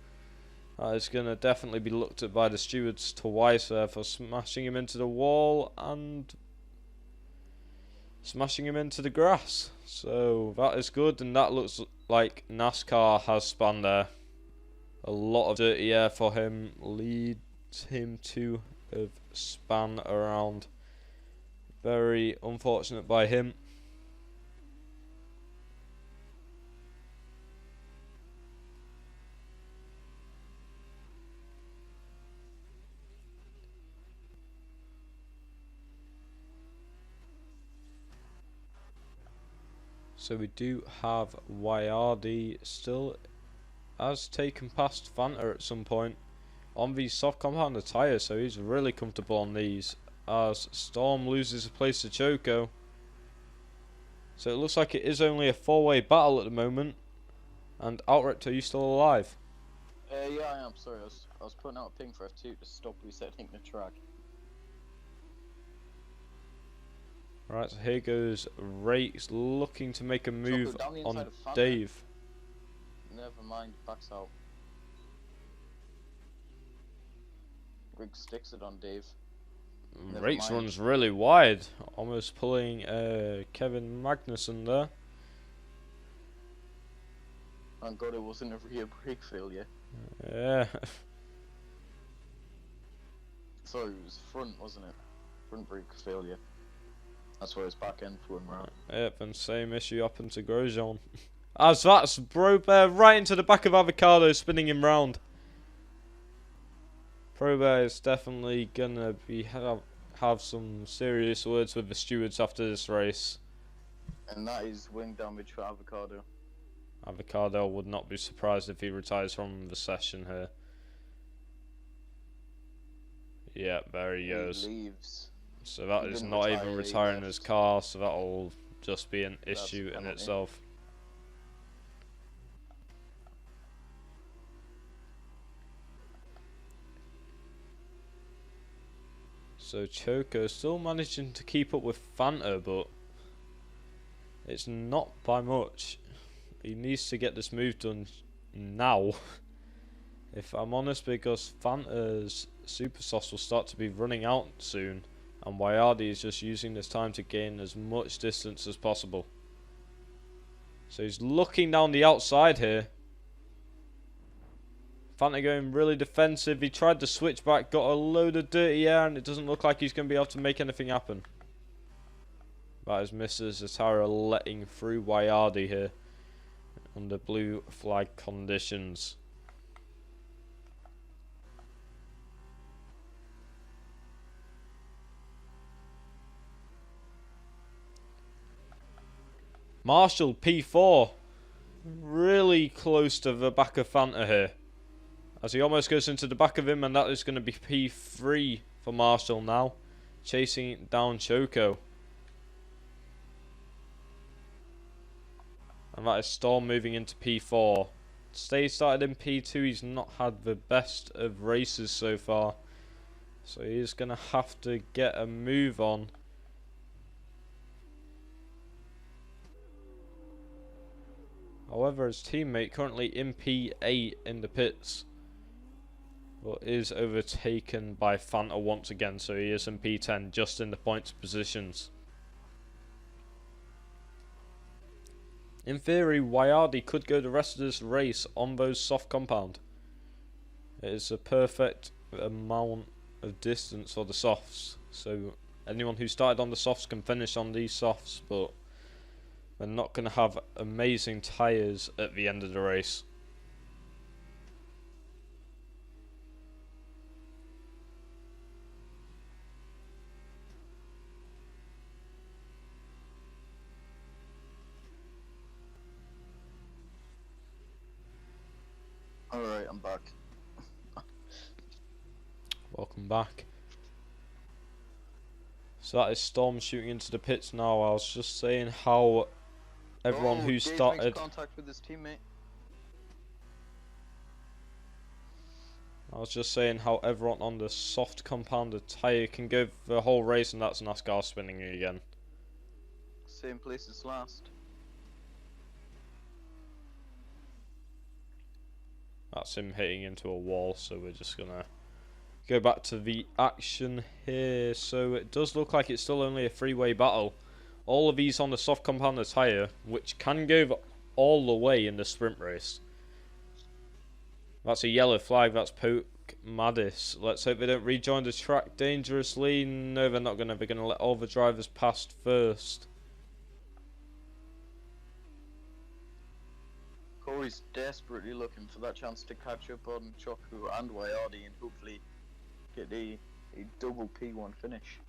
It's going to definitely be looked at by the stewards twice there for smashing him into the wall and smashing him into the grass. So that is good, and that looks like NASCAR has spun there. A lot of dirty air for him leads him to have span around. Very unfortunate by him. So we do have Wayardi still has taken past Fanta at some point on these soft compounded tyres, so he's really comfortable on these. As Storm loses a place to Choco. So it looks like it is only a four-way battle at the moment. And Outright, are you still alive? Yeah, I am. Sorry, I was putting out a ping for F2 to stop resetting the track. Right, so here goes Rake's looking to make a move down the on inside of Fanta. Dave. Never mind, backs out. Rig sticks it on Dave. Never Rake's mind. runs really wide, almost pulling Kevin Magnussen there. Thank God it wasn't a rear brake failure. Yeah. Sorry, it was front, wasn't it? Front brake failure. That's why his back end flowing round. Yep, and same issue happened to Grosjean. As that's Probert right into the back of Avocado, spinning him round. Probert is definitely gonna be have some serious words with the stewards after this race. And that is wing damage for Avocado. Avocado would not be surprised if he retires from the session here. Yeah, there he goes. Leaves. So that He is didn't not retire, even he retiring his left. car, so that'll just be an That's issue in penalty. itself. So Choco still managing to keep up with Fanta, but it's not by much. He needs to get this move done now, if I'm honest, because Fanta's super sauce will start to be running out soon, and Wayardi is just using this time to gain as much distance as possible. So he's looking down the outside here. Fanta going really defensive. He tried to switch back, got a load of dirty air, and it doesn't look like he's going to be able to make anything happen. That is Mr. Zatara letting through Wayardi here under blue flag conditions. Marshall P4 really close to the back of Fanta here, as he almost goes into the back of him, and that is going to be P3 for Marshall now, chasing down Choco. And that is Storm moving into P4. Stay started in P2, he's not had the best of races so far, so he is going to have to get a move on. However, his teammate currently in P8 in the pits, but is overtaken by Fanta once again, so he is in P10 just in the points positions. In theory, Wayardi could go the rest of this race on those soft compound. It is a perfect amount of distance for the softs, so anyone who started on the softs can finish on these softs, but they're not going to have amazing tyres at the end of the race. Alright, I'm back. Welcome back. So that is Storm shooting into the pits now. I was just saying how everyone who Dave started... makes contact with his teammate. I was just saying how everyone on the soft compounded tyre can go the whole race, and that's NASCAR spinning again. Same place as last. That's him hitting into a wall, so we're just gonna go back to the action here. So it does look like it's still only a three-way battle. All of these on the soft compounded tyre, which can go all the way in the sprint race. That's a yellow flag, that's Poke Maddis. Let's hope they don't rejoin the track dangerously. No, they're not gonna. They're gonna let all the drivers past first. Corey's desperately looking for that chance to catch up on Choco and Wayardi and hopefully get a double P1 finish.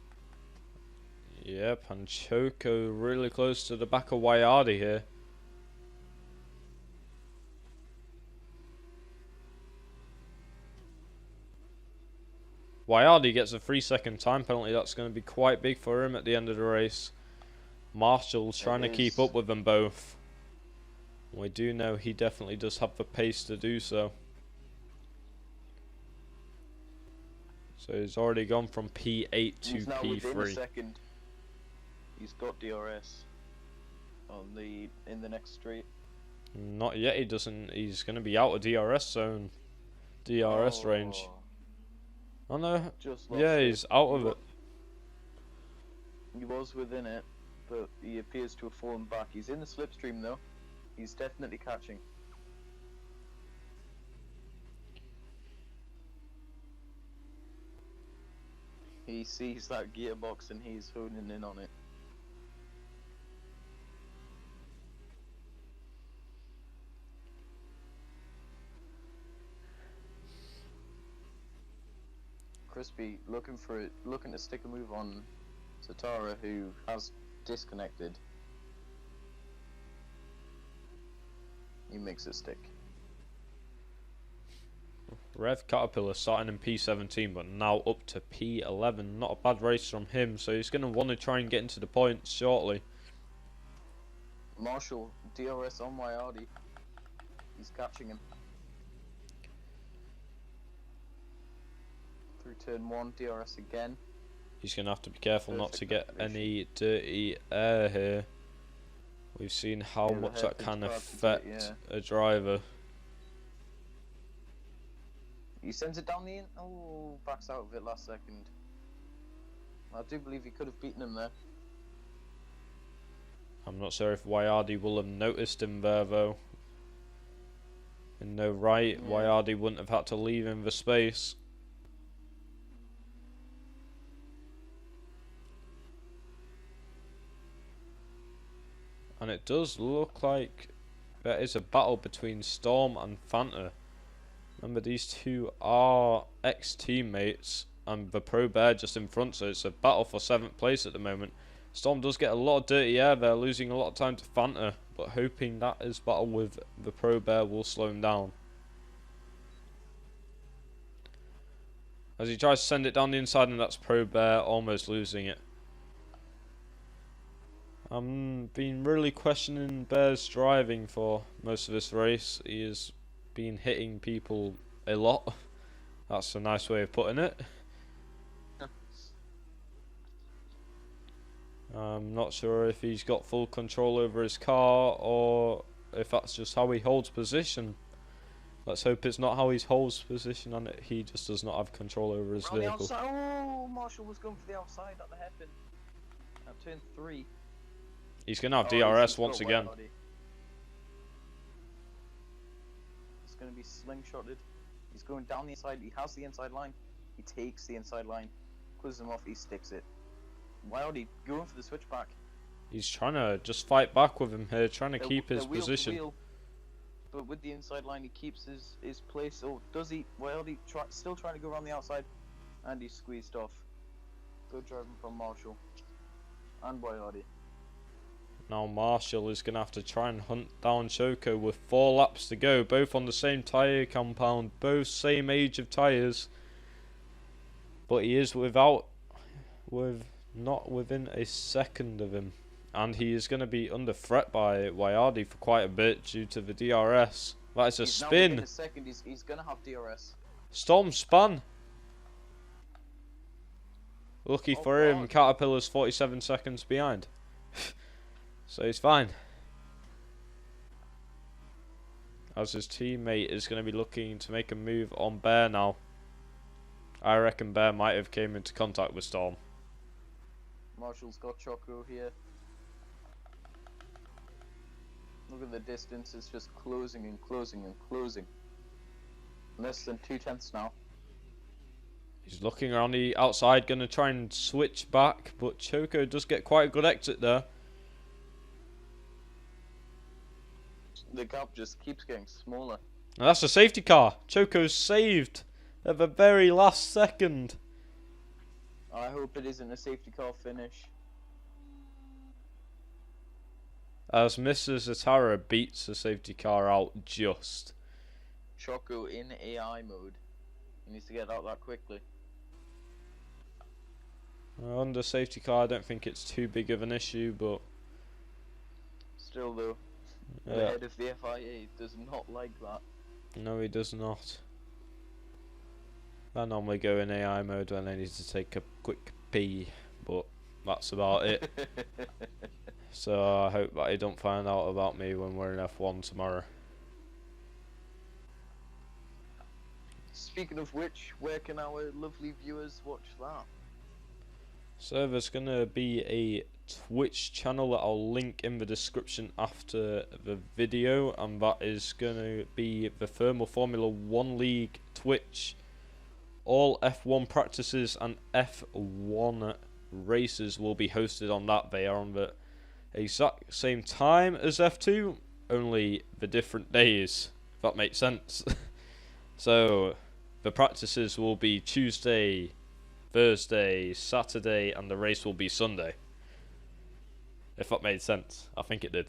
Yep, and Choco really close to the back of Wayardi here. Wayardi gets a 3-second time penalty. That's going to be quite big for him at the end of the race. Marshall's trying to It keep is. up with them both. We do know he definitely does have the pace to do so. So he's already gone from P8 to He's now within a P3. second. He's got DRS on in the next straight. Not yet, he doesn't. He's going to be out of DRS zone. DRS range. Oh no. Just lost Yeah, it. he's out of it. He was within it, but he appears to have fallen back. He's in the slipstream though. He's definitely catching. He sees that gearbox and he's honing in on it. Crispy looking to stick a move on Satara, who has disconnected. He makes it stick. Rev Caterpillar starting in P17 but now up to P11. Not a bad race from him, so he's going to want to try and get into the points shortly. Marshall, DRS on Wyardi. He's catching him. Through turn 1, DRS again. He's going to have to be careful not to get Perfect any dirty air here. We've seen how Yeah, the much that hairpin's can hard to affect get, a driver. He sends it down the in. Oh, backs out of it last second. I do believe he could have beaten him there. I'm not sure if Wyardi will have noticed him there though. In no right, Yeah. Wyardi wouldn't have had to leave him the space. And it does look like there is a battle between Storm and Fanta. Remember, these two are ex-teammates, and the Pro Bear just in front, so it's a battle for 7th place at the moment. Storm does get a lot of dirty air there, losing a lot of time to Fanta, but hoping that his battle with the Pro Bear will slow him down. As he tries to send it down the inside, and that's Pro Bear almost losing it. I'm been really questioning Bear's driving for most of this race. He has been hitting people a lot. That's a nice way of putting it. I'm not sure if he's got full control over his car or if that's just how he holds position. Let's hope it's not how he holds position and he just does not have control over his Around the vehicle. outside. Oh, Marshall was going for the outside at the hairpin. At turn 3. He's going to have Oh, DRS he's once got again. Wyardi. It's going to be slingshotted. He's going down the inside. He has the inside line. He takes the inside line. Closes him off. He sticks it. Wyardi going for the switchback. He's trying to just fight back with him here, trying to They're- keep his they're wheel to position. wheel, but with the inside line, he keeps his place. Oh, does he? Wyardi still trying to go around the outside, and he's squeezed off. Good driving from Marshall and Wyardi. Now Marshall is going to have to try and hunt down Choco with 4 laps to go, both on the same tyre compound, both same age of tyres. But he is not within a second of him. And he is going to be under threat by Wyardi for quite a bit due to the DRS. That is a He's now within spin. a second. He's gonna have DRS. Storm spun. Lucky Oh, for him, God. Caterpillar's 47 seconds behind. So he's fine. As his teammate is going to be looking to make a move on Bear now. I reckon Bear might have came into contact with Storm. Marshall's got Choco here. Look at the distance. It's just closing and closing and closing. Less than 2/10 now. He's looking around the outside, going to try and switch back, but Choco does get quite a good exit there. The gap just keeps getting smaller. Now that's a safety car. Choco's saved at the very last second. I hope it isn't a safety car finish. As Mrs. Zatara beats the safety car out just. Choco in AI mode. He needs to get out that quickly. Under safety car, I don't think it's too big of an issue, but Still though, the Yeah. head of the FIA does not like that. No, he does not. I normally go in AI mode when I need to take a quick pee, but that's about it. So I hope that he don't find out about me when we're in F1 tomorrow. Speaking of which, where can our lovely viewers watch that? So there's gonna be a Twitch channel that I'll link in the description after the video, and that is gonna be the Thermal Formula 1 League Twitch. All F1 practices and F1 races will be hosted on that. They are on the exact same time as F2, only the different days, if that makes sense. So the practices will be Tuesday, Thursday, Saturday, and the race will be Sunday. If that made sense. I think it did.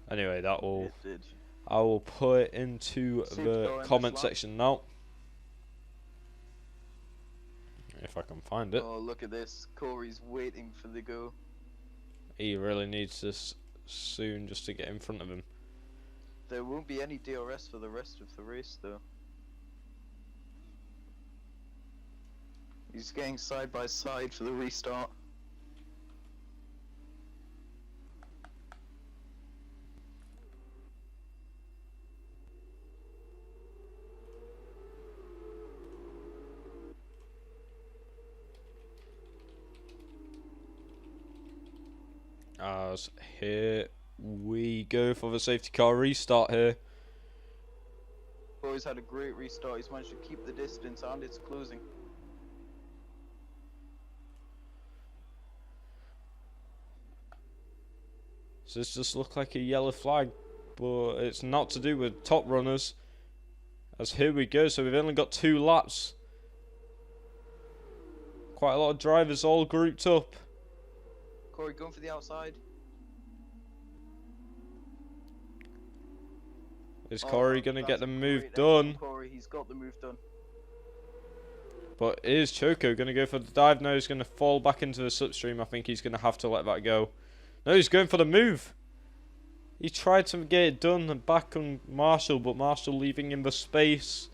Anyway, that will... It did. I will put it into Safe to the go in comment this lap. section now. If I can find it. Oh, look at this. Corey's waiting for the go. He really needs this soon just to get in front of him. There won't be any DRS for the rest of the race though. He's getting side by side for the restart. As here we go for the safety car restart here. Corey's had a great restart. He's managed to keep the distance and it's closing. So this just looked like a yellow flag, but it's not to do with top runners. As here we go, so we've only got 2 laps. Quite a lot of drivers all grouped up. Corey going for the outside. Is Corey going to That's get the a move great effort done? from Corey, he's got the move done. But is Choco going to go for the dive? No, he's going to fall back into the slipstream. I think he's going to have to let that go. No, he's going for the move. He tried to get it done and back on Marshall, but Marshall leaving him the space.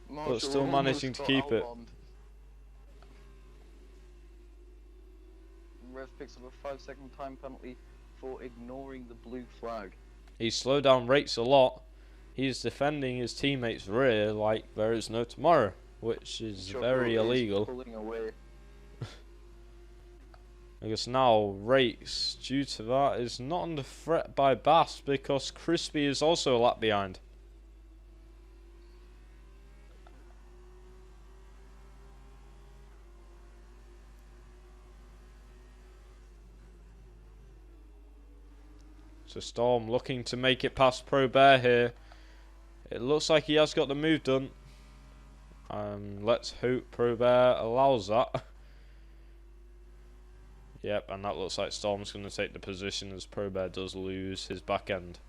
Marshall Still almost managing to got keep it. outbombed. Rev picks up a 5-second time penalty for ignoring the blue flag. He slowed down rates a lot. He's defending his teammates' rear like there is no tomorrow, which is Choco very is illegal. pulling away. I guess now rates due to that is not under threat by Bass because Crispy is also a lap behind. So Storm looking to make it past Pro Bear here. It looks like he has got the move done. Let's hope Pro Bear allows that. Yep, and that looks like Storm's going to take the position as Pro Bear does lose his back end.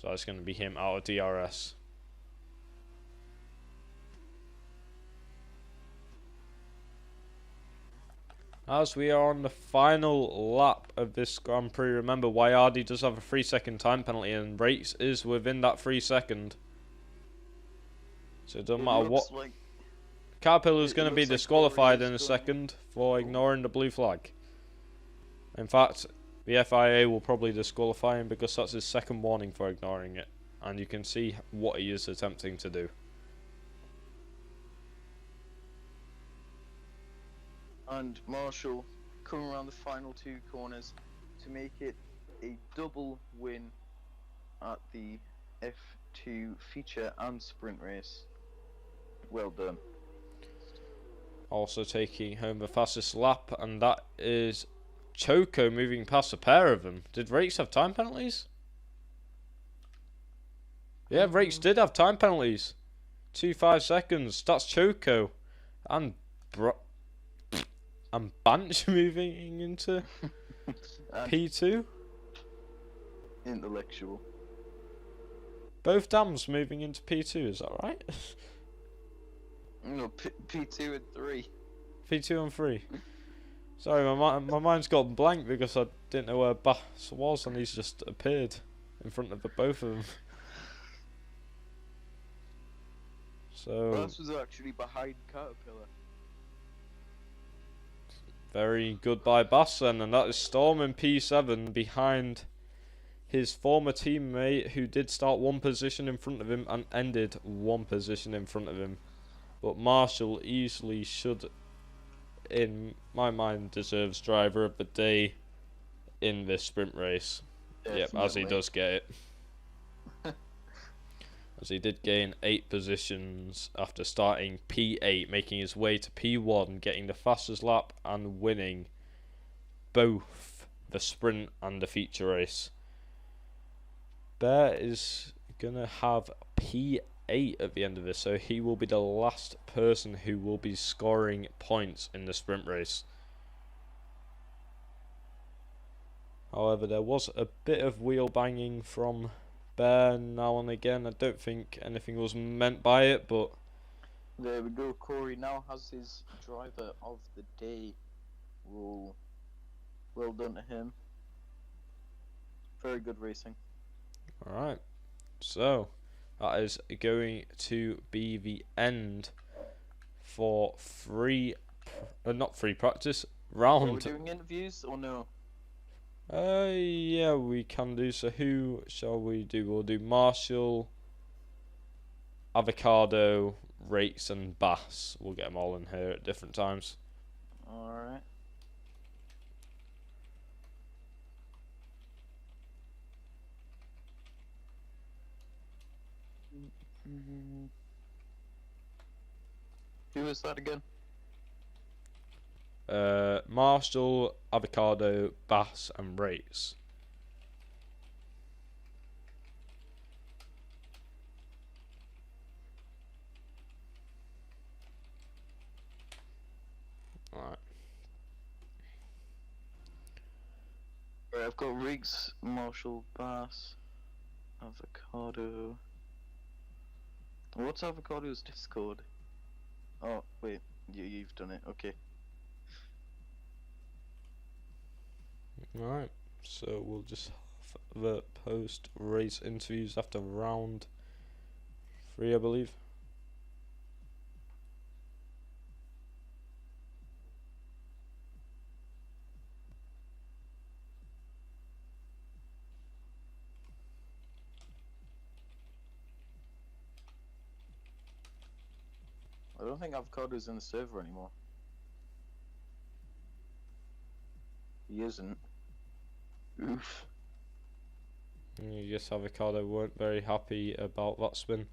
So that's going to be him out of DRS. As we are on the final lap of this Grand Prix, remember Wayardi does have a 3-second time penalty and rates is within that 3 second. So it doesn't matter what. Like Caterpillar's going to be looks like disqualified Corey in a is going- second for ignoring the blue flag. In fact, the FIA will probably disqualify him because that's his second warning for ignoring it. And you can see what he is attempting to do. And Marshall coming around the final 2 corners to make it a double win at the F2 feature and sprint race. Well done. Also taking home the fastest lap, and that is Choco moving past a pair of them. Did Rakes have time penalties? Yeah, Rakes did have time penalties. 2 seconds. That's Choco. And Banch moving into And P2. intellectual. Both dams moving into P2, is that right? No, P2 and 3. P2 and 3. Sorry, my mind's got blank because I didn't know where Bass was, and he's just appeared in front of the both of them. So Bass was actually behind Caterpillar. very good by Bass then, and that is Storm in P7 behind his former teammate who did start one position in front of him and ended one position in front of him. But Marshall easily should, in my mind, deserves driver of the day in this sprint race. Yep, as he does get it. As he did gain 8 positions after starting P8, making his way to P1, getting the fastest lap and winning both the sprint and the feature race. Bear is going to have P8 at the end of this, so he will be the last person who will be scoring points in the sprint race. However, there was a bit of wheel banging from Bear now and again. I don't think anything was meant by it, but There we go. Corey now has his driver of the day role. Well done to him. Very good racing. alright. So, that is going to be the end for not free practice, Are we round. doing interviews or no? Yeah, we can do. So who shall we do? We'll do Marshall, Avocado, Rates and Bass. We'll get them all in here at different times. Alright. Who was that again? Marshall, Avocado, Bass and Rates. Alright. Right, I've got Riggs, Marshall, Bass, Avocado. What's Avocado's Discord? Oh, wait, you've done it, okay. Alright. So we'll just have the post race interviews after round 3, I believe. I don't think Avocado's in the server anymore. He isn't. Oof. I guess Avocado weren't very happy about that spin.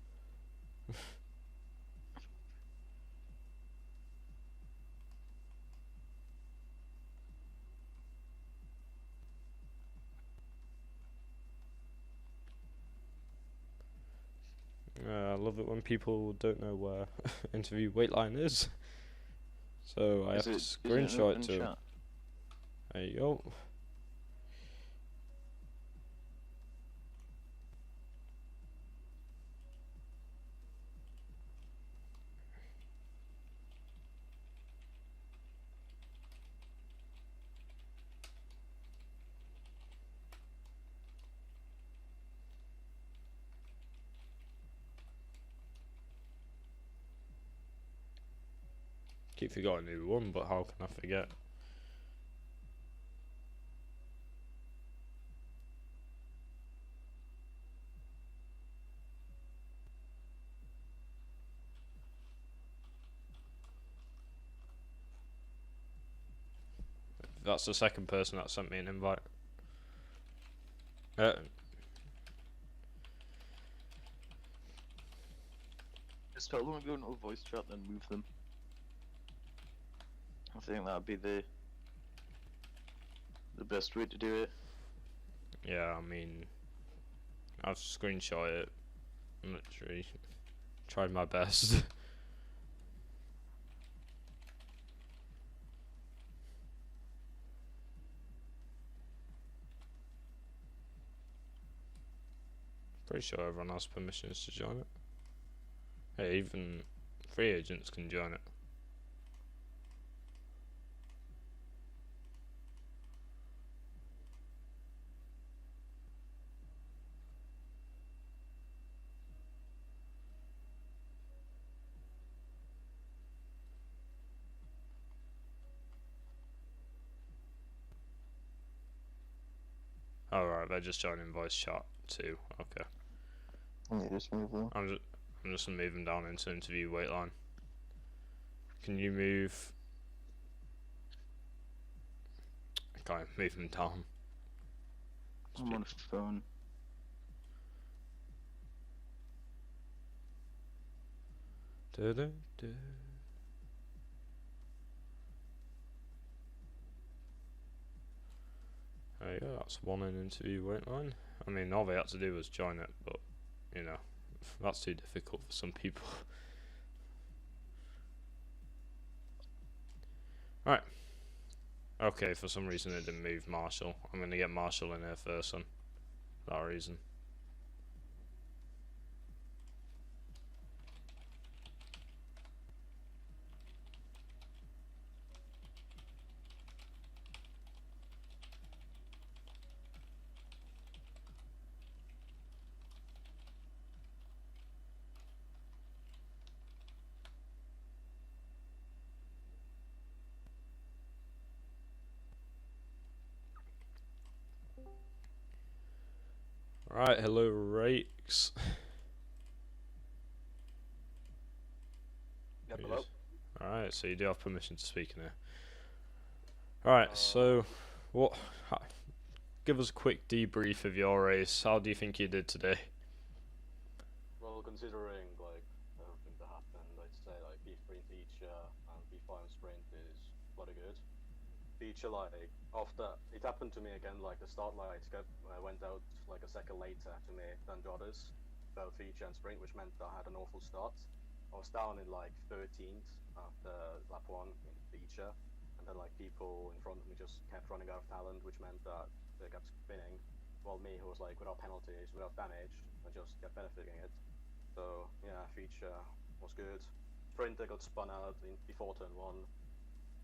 I love it when people don't know where interview wait line is. So I have to screenshot it to them. There you go. Keep forgetting who won, but how can I forget? That's the second person that sent me an invite. Just tell them to go into a voice chat and move them. I think that'd be the best way to do it. Yeah, I mean, I've screenshot it. Literally, tried my best. Pretty sure everyone has permissions to join it. Hey, even free agents can join it. Alright, they're just joining voice chat too. Okay. Yeah, just move them. I'm just gonna move them down into interview wait line. Can you move? I can't move them down. I'm on the phone. Du-du-du. There you go, that's one in interview wait line. I mean, all they had to do was join it, but, you know, that's too difficult for some people. Right. Okay, for some reason it didn't move Marshall. I'm going to get Marshall in here first then. For that reason. Right, hello Rakes. Yep, hello. Alright, so you do have permission to speak in here. Alright, so give us a quick debrief of your race. How do you think you did today? Well, considering like everything that happened, I'd say like P3 in feature and P5 in sprint is bloody good. Feature, like after it happened to me again, like the start lights went out like a second later to me than the others, both feature and sprint, which meant that I had an awful start. I was down in like 13th after lap 1 in feature, and then like people in front of me just kept running out of talent, which meant that they kept spinning, while me, who was like without penalties, without damage, I just kept benefiting it. So yeah, feature was good. Sprinter got spun out in before turn 1,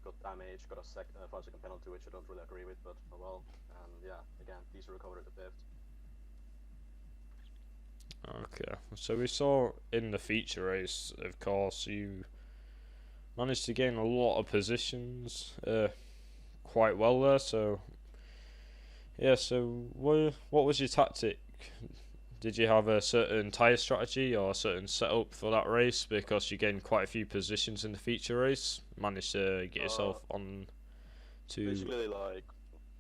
got damage, got a 5-second penalty, which I don't really agree with, but oh well. And yeah, again, decent recovery at the fifth. Okay, so we saw in the feature race, of course, you managed to gain a lot of positions quite well there, so yeah, so what was your tactic? Did you have a certain tyre strategy or a certain setup for that race, because you gained quite a few positions in the feature race, managed to get yourself on to... Basically, like,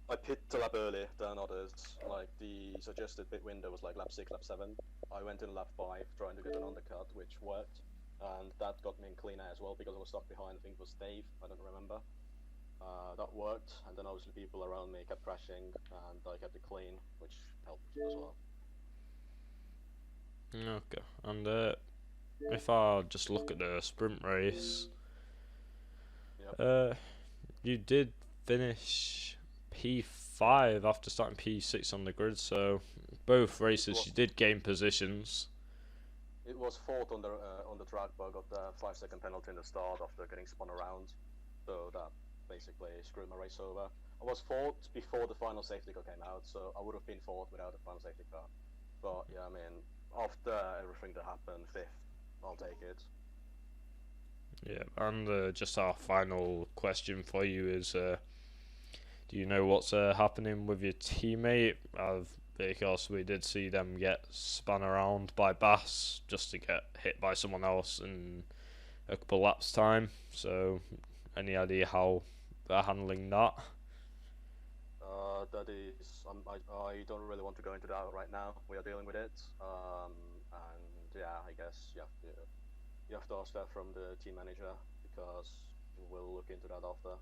I pit a lap early than others. Like, the suggested pit window was like lap 6, lap 7. I went in lap 5 trying to get an undercut, which worked. And that got me in clean air as well, because I was stuck behind, I think it was Dave, I don't remember. That worked, and then obviously people around me kept crashing, and I kept it clean, which helped as well. Okay, and if I just look at the sprint race, Yep. you did finish P5 after starting P6 on the grid, so both races you did gain positions. It was fourth on the track, but I got the 5-second penalty in the start after getting spun around, so that basically screwed my race over. I was fourth before the final safety car came out, so I would have been fourth without the final safety car. But yeah, I mean, after everything that happened, fifth, I'll take it. Yeah, and just our final question for you is, do you know what's happening with your teammate? Because we did see them get spun around by Bass just to get hit by someone else in a couple laps time. So, any idea how they're handling that? That is, I don't really want to go into that right now. We are dealing with it, and yeah, I guess you have to ask that from the team manager, because we'll look into that after.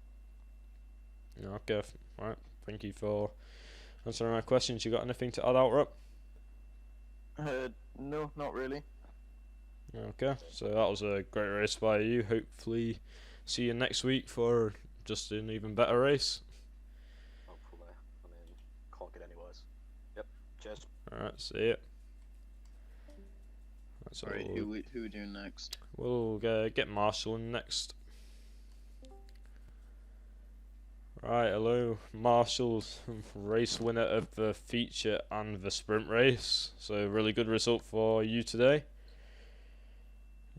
Okay, right. Thank you for answering my questions. You got anything to add out, Rob? No, not really. Okay, so that was a great race by you. Hopefully, see you next week for just an even better race. Hopefully, I mean, can't get any worse. Yep. Cheers. Alright, see ya. Sorry, who we doing next? We'll get Marshall in next. Right, hello, Marshall's race winner of the feature and the sprint race. So really good result for you today.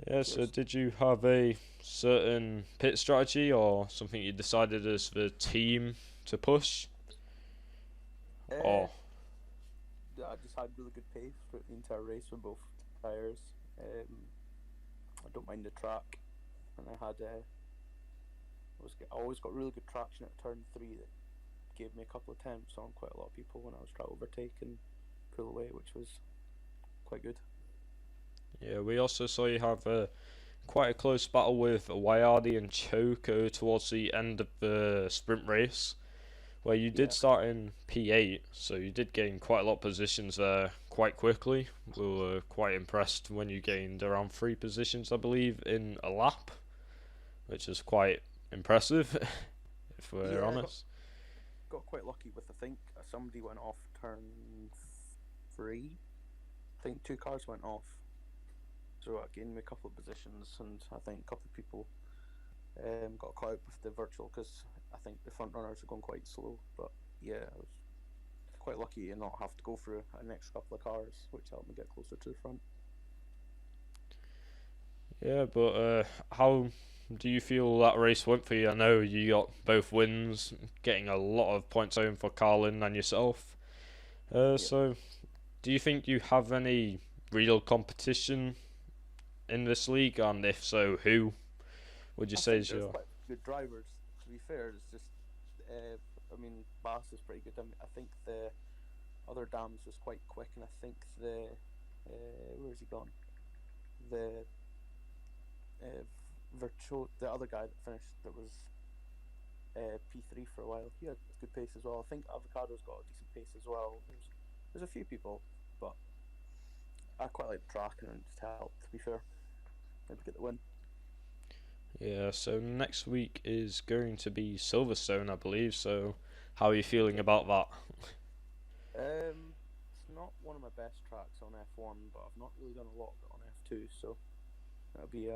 Yeah, so did you have a certain pit strategy or something you decided as the team to push? Or I just had really good pace throughout the entire race with both tyres. I don't mind the track, and I always got really good traction at turn 3 that gave me a couple of attempts on quite a lot of people when I was trying to overtake and pull away, which was quite good. Yeah, we also saw you have quite a close battle with Wayardi and Choco towards the end of the sprint race, where you did start in P8, so you did gain quite a lot of positions there quite quickly. We were quite impressed when you gained around 3 positions, I believe, in a lap, which is quite impressive, if we're honest. Got quite lucky with, I think, somebody went off turn 3. I think 2 cars went off, so I gained me a couple of positions, and I think a couple of people got caught out with the virtual because I think the front runners are going quite slow. But yeah, I was quite lucky to not have to go through an extra couple of cars, which helped me get closer to the front. Yeah, but how do you feel that race went for you? I know you got both wins, getting a lot of points home for Carlin and yourself. So, do you think you have any real competition in this league? And if so, who would you say is your... quite good drivers, to be fair. It's just, I mean, Bass is pretty good. I think the other Dams was quite quick, and I think where's he gone? The the other guy that finished, that was P3 for a while, he had good pace as well. I think Avocado's got a decent pace as well. There's a few people, but I quite like the track, and it just helped, to be fair. Maybe get the win. Yeah, so next week is going to be Silverstone, I believe, so how are you feeling about that? It's not one of my best tracks on F1, but I've not really done a lot of it on F2, so that'll be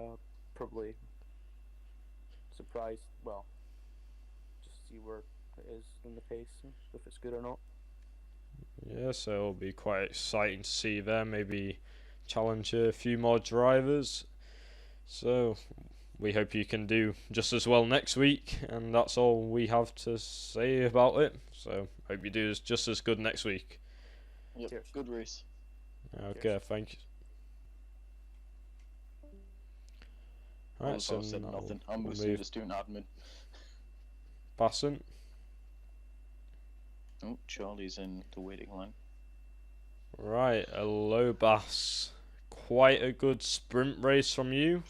probably surprised. Well, just see where it is in the pace, if it's good or not. Yeah, so it'll be quite exciting to see there, maybe challenge a few more drivers. So we hope you can do just as well next week, and that's all we have to say about it. So hope you do just as good next week. Yep, Cheers. good race. Okay, Cheers. thank you. Alright, so I said now nothing. I'm we'll mostly move just doing admin. Basson. Oh, Charlie's in the waiting line. Right, hello Bass. Quite a good sprint race from you.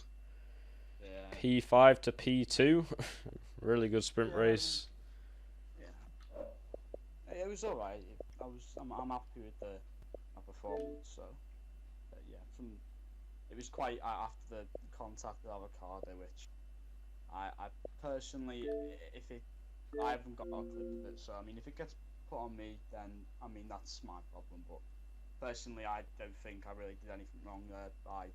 Yeah. P5 to P2. Really good sprint race. Yeah. It was alright. I'm happy with my performance. So it was quite after the contact with Avocado, which I personally, I haven't got a clip of it. So I mean, if it gets put on me, then I mean that's my problem. But personally, I don't think I really did anything wrong there. I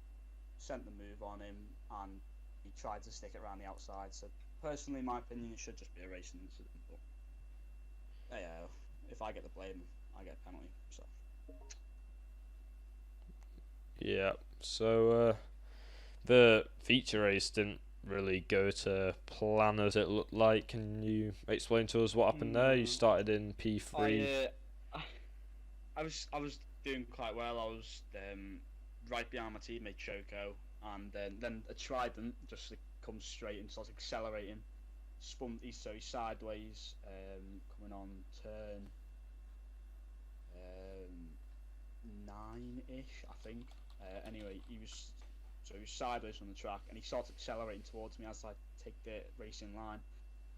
sent the move on him, and he tried to stick it around the outside. So personally, in my opinion, it should just be a racing incident. But yeah, if I get the blame, I get a penalty. So Yeah, so the feature race didn't really go to plan as it looked like. Can you explain to us what happened there? You started in P3. I was doing quite well. I was right behind my teammate Choco, and then a Trident just comes straight and starts accelerating. He's sideways, coming on turn 9-ish, I think. Anyway, he was sideways on the track, and he starts accelerating towards me as I take the racing line,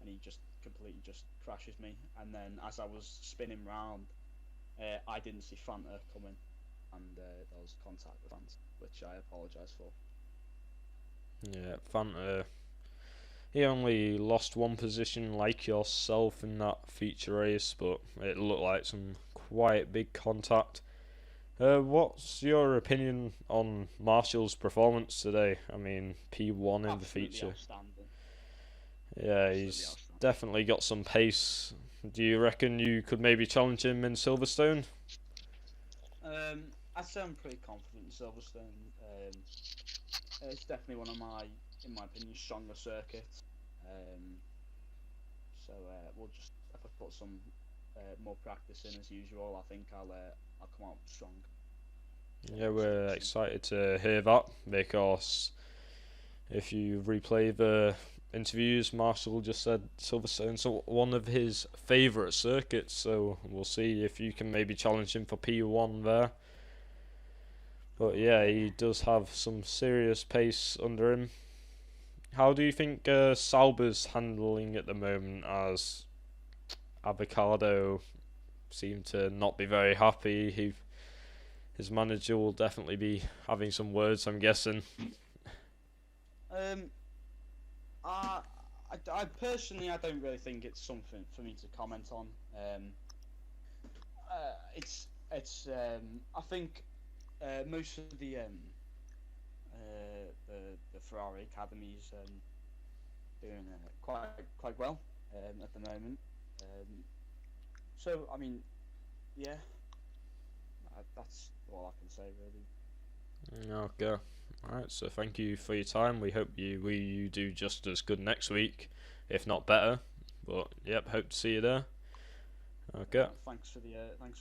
and he just completely crashes me. And then as I was spinning round, I didn't see Fanta coming, and there was contact with Fanta, which I apologise for. Yeah, Fanta. He only lost one position like yourself in that feature race, but it looked like some quite big contact. What's your opinion on Marshall's performance today? I mean, P1 in the feature. Yeah, he's definitely got some pace. Do you reckon you could maybe challenge him in Silverstone? I'd say I'm pretty confident in Silverstone. It's definitely one of in my opinion, stronger circuits. So we'll just have to put some more practice in as usual, I think I'll come out strong. Yeah, we're excited to hear that, because if you replay the interviews, Marshall just said Silverstone's one of his favourite circuits, so we'll see if you can maybe challenge him for P1 there. But yeah, he does have some serious pace under him. How do you think Sauber's handling at the moment, as Avocado seemed to not be very happy? His manager will definitely be having some words, I'm guessing. I personally, I don't really think it's something for me to comment on. I think most of the Ferrari academies doing quite well at the moment. So I mean, yeah, that's all I can say really. Okay. Alright, so thank you for your time. We hope you do just as good next week, if not better. But yep, hope to see you there. Okay. Thanks for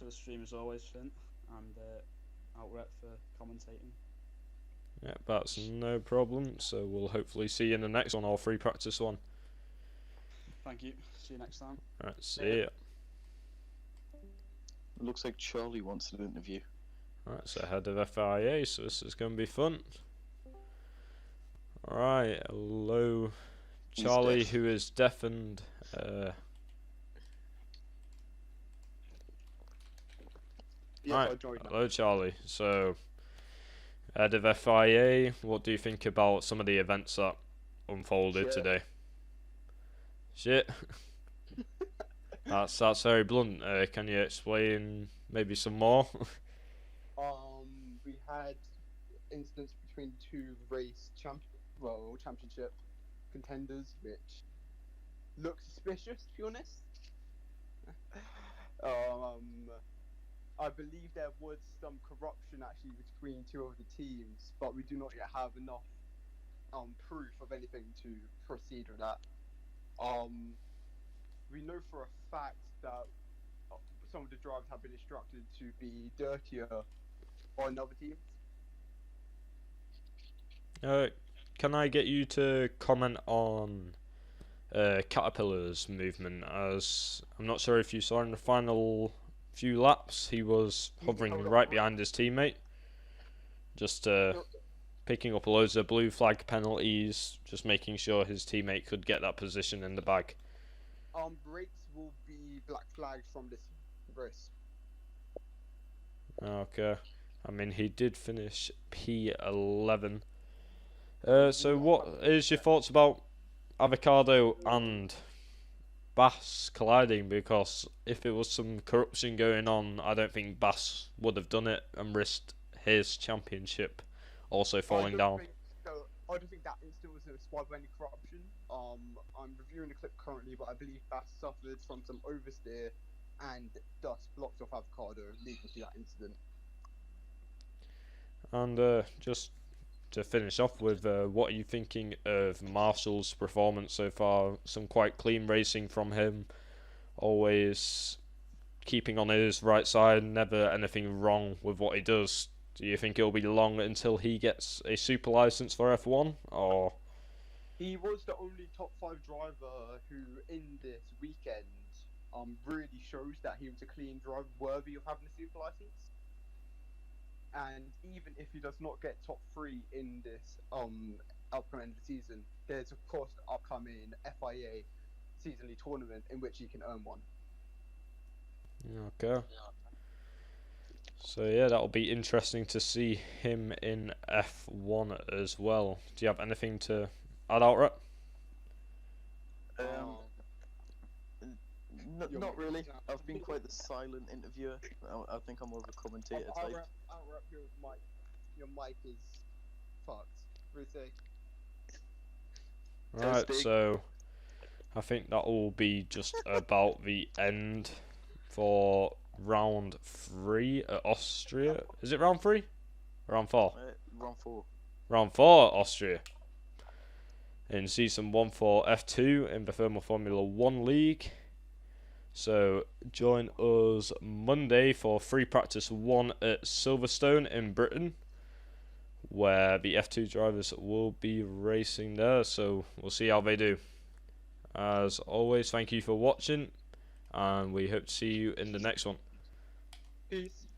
the stream as always, Finn, and Outright for commentating. Yep, that's no problem. So we'll hopefully see you in the next one, or free practice one. Thank you. See you next time. Alright, see ya. Looks like Charlie wants an interview. Alright, so head of FIA, so this is going to be fun. Alright, hello Charlie, who is deafened. Right, hello Charlie. So, head of FIA, what do you think about some of the events that unfolded today? Shit. That's very blunt. Can you explain maybe some more? We had incidents between two championship contenders, which look suspicious, to be honest. I believe there was some corruption actually between two of the teams, but we do not yet have enough proof of anything to proceed with that. We know for a fact that some of the drivers have been instructed to be dirtier by another team. Can I get you to comment on Caterpillar's movement? As I'm not sure if you saw in the final few laps, he was hovering right behind his teammate, just picking up loads of blue flag penalties, just making sure his teammate could get that position in the bag. Breaks will be black flags from this race. Okay. I mean, he did finish P11. So what is your thoughts about Avocado and Bass colliding? Because if it was some corruption going on, I don't think Bass would have done it and risked his championship also falling down. I don't think that incident was inspired by any corruption. I'm reviewing the clip currently, but I believe Bass suffered from some oversteer and dust blocked off Avocado, leading to that incident. And just to finish off with, what are you thinking of Marshall's performance so far? Some quite clean racing from him, always keeping on his right side, never anything wrong with what he does. Do you think it'll be long until he gets a super license for F1, or? He was the only top 5 driver who, in this weekend, really shows that he was a clean driver worthy of having a super license. And even if he does not get top 3 in this upcoming end of the season, there's of course the upcoming FIA seasonally tournament in which he can earn one. Okay. So yeah, that'll be interesting to see him in F1 as well. Do you have anything to add, Outright? Not really. I've been quite the silent interviewer. I think I'm more of a commentator type. Your mic is fucked. Really. Right, so I think that will be just about the end for round 3 at Austria. Is it round 3? Round 4? Round 4. Round 4 at Austria. In season 1 for F2 in the Thermal Formula 1 League. So join us Monday for free practice 1 at Silverstone in Britain, where the F2 drivers will be racing there. So we'll see how they do. As always, thank you for watching, and we hope to see you in the next one. Peace.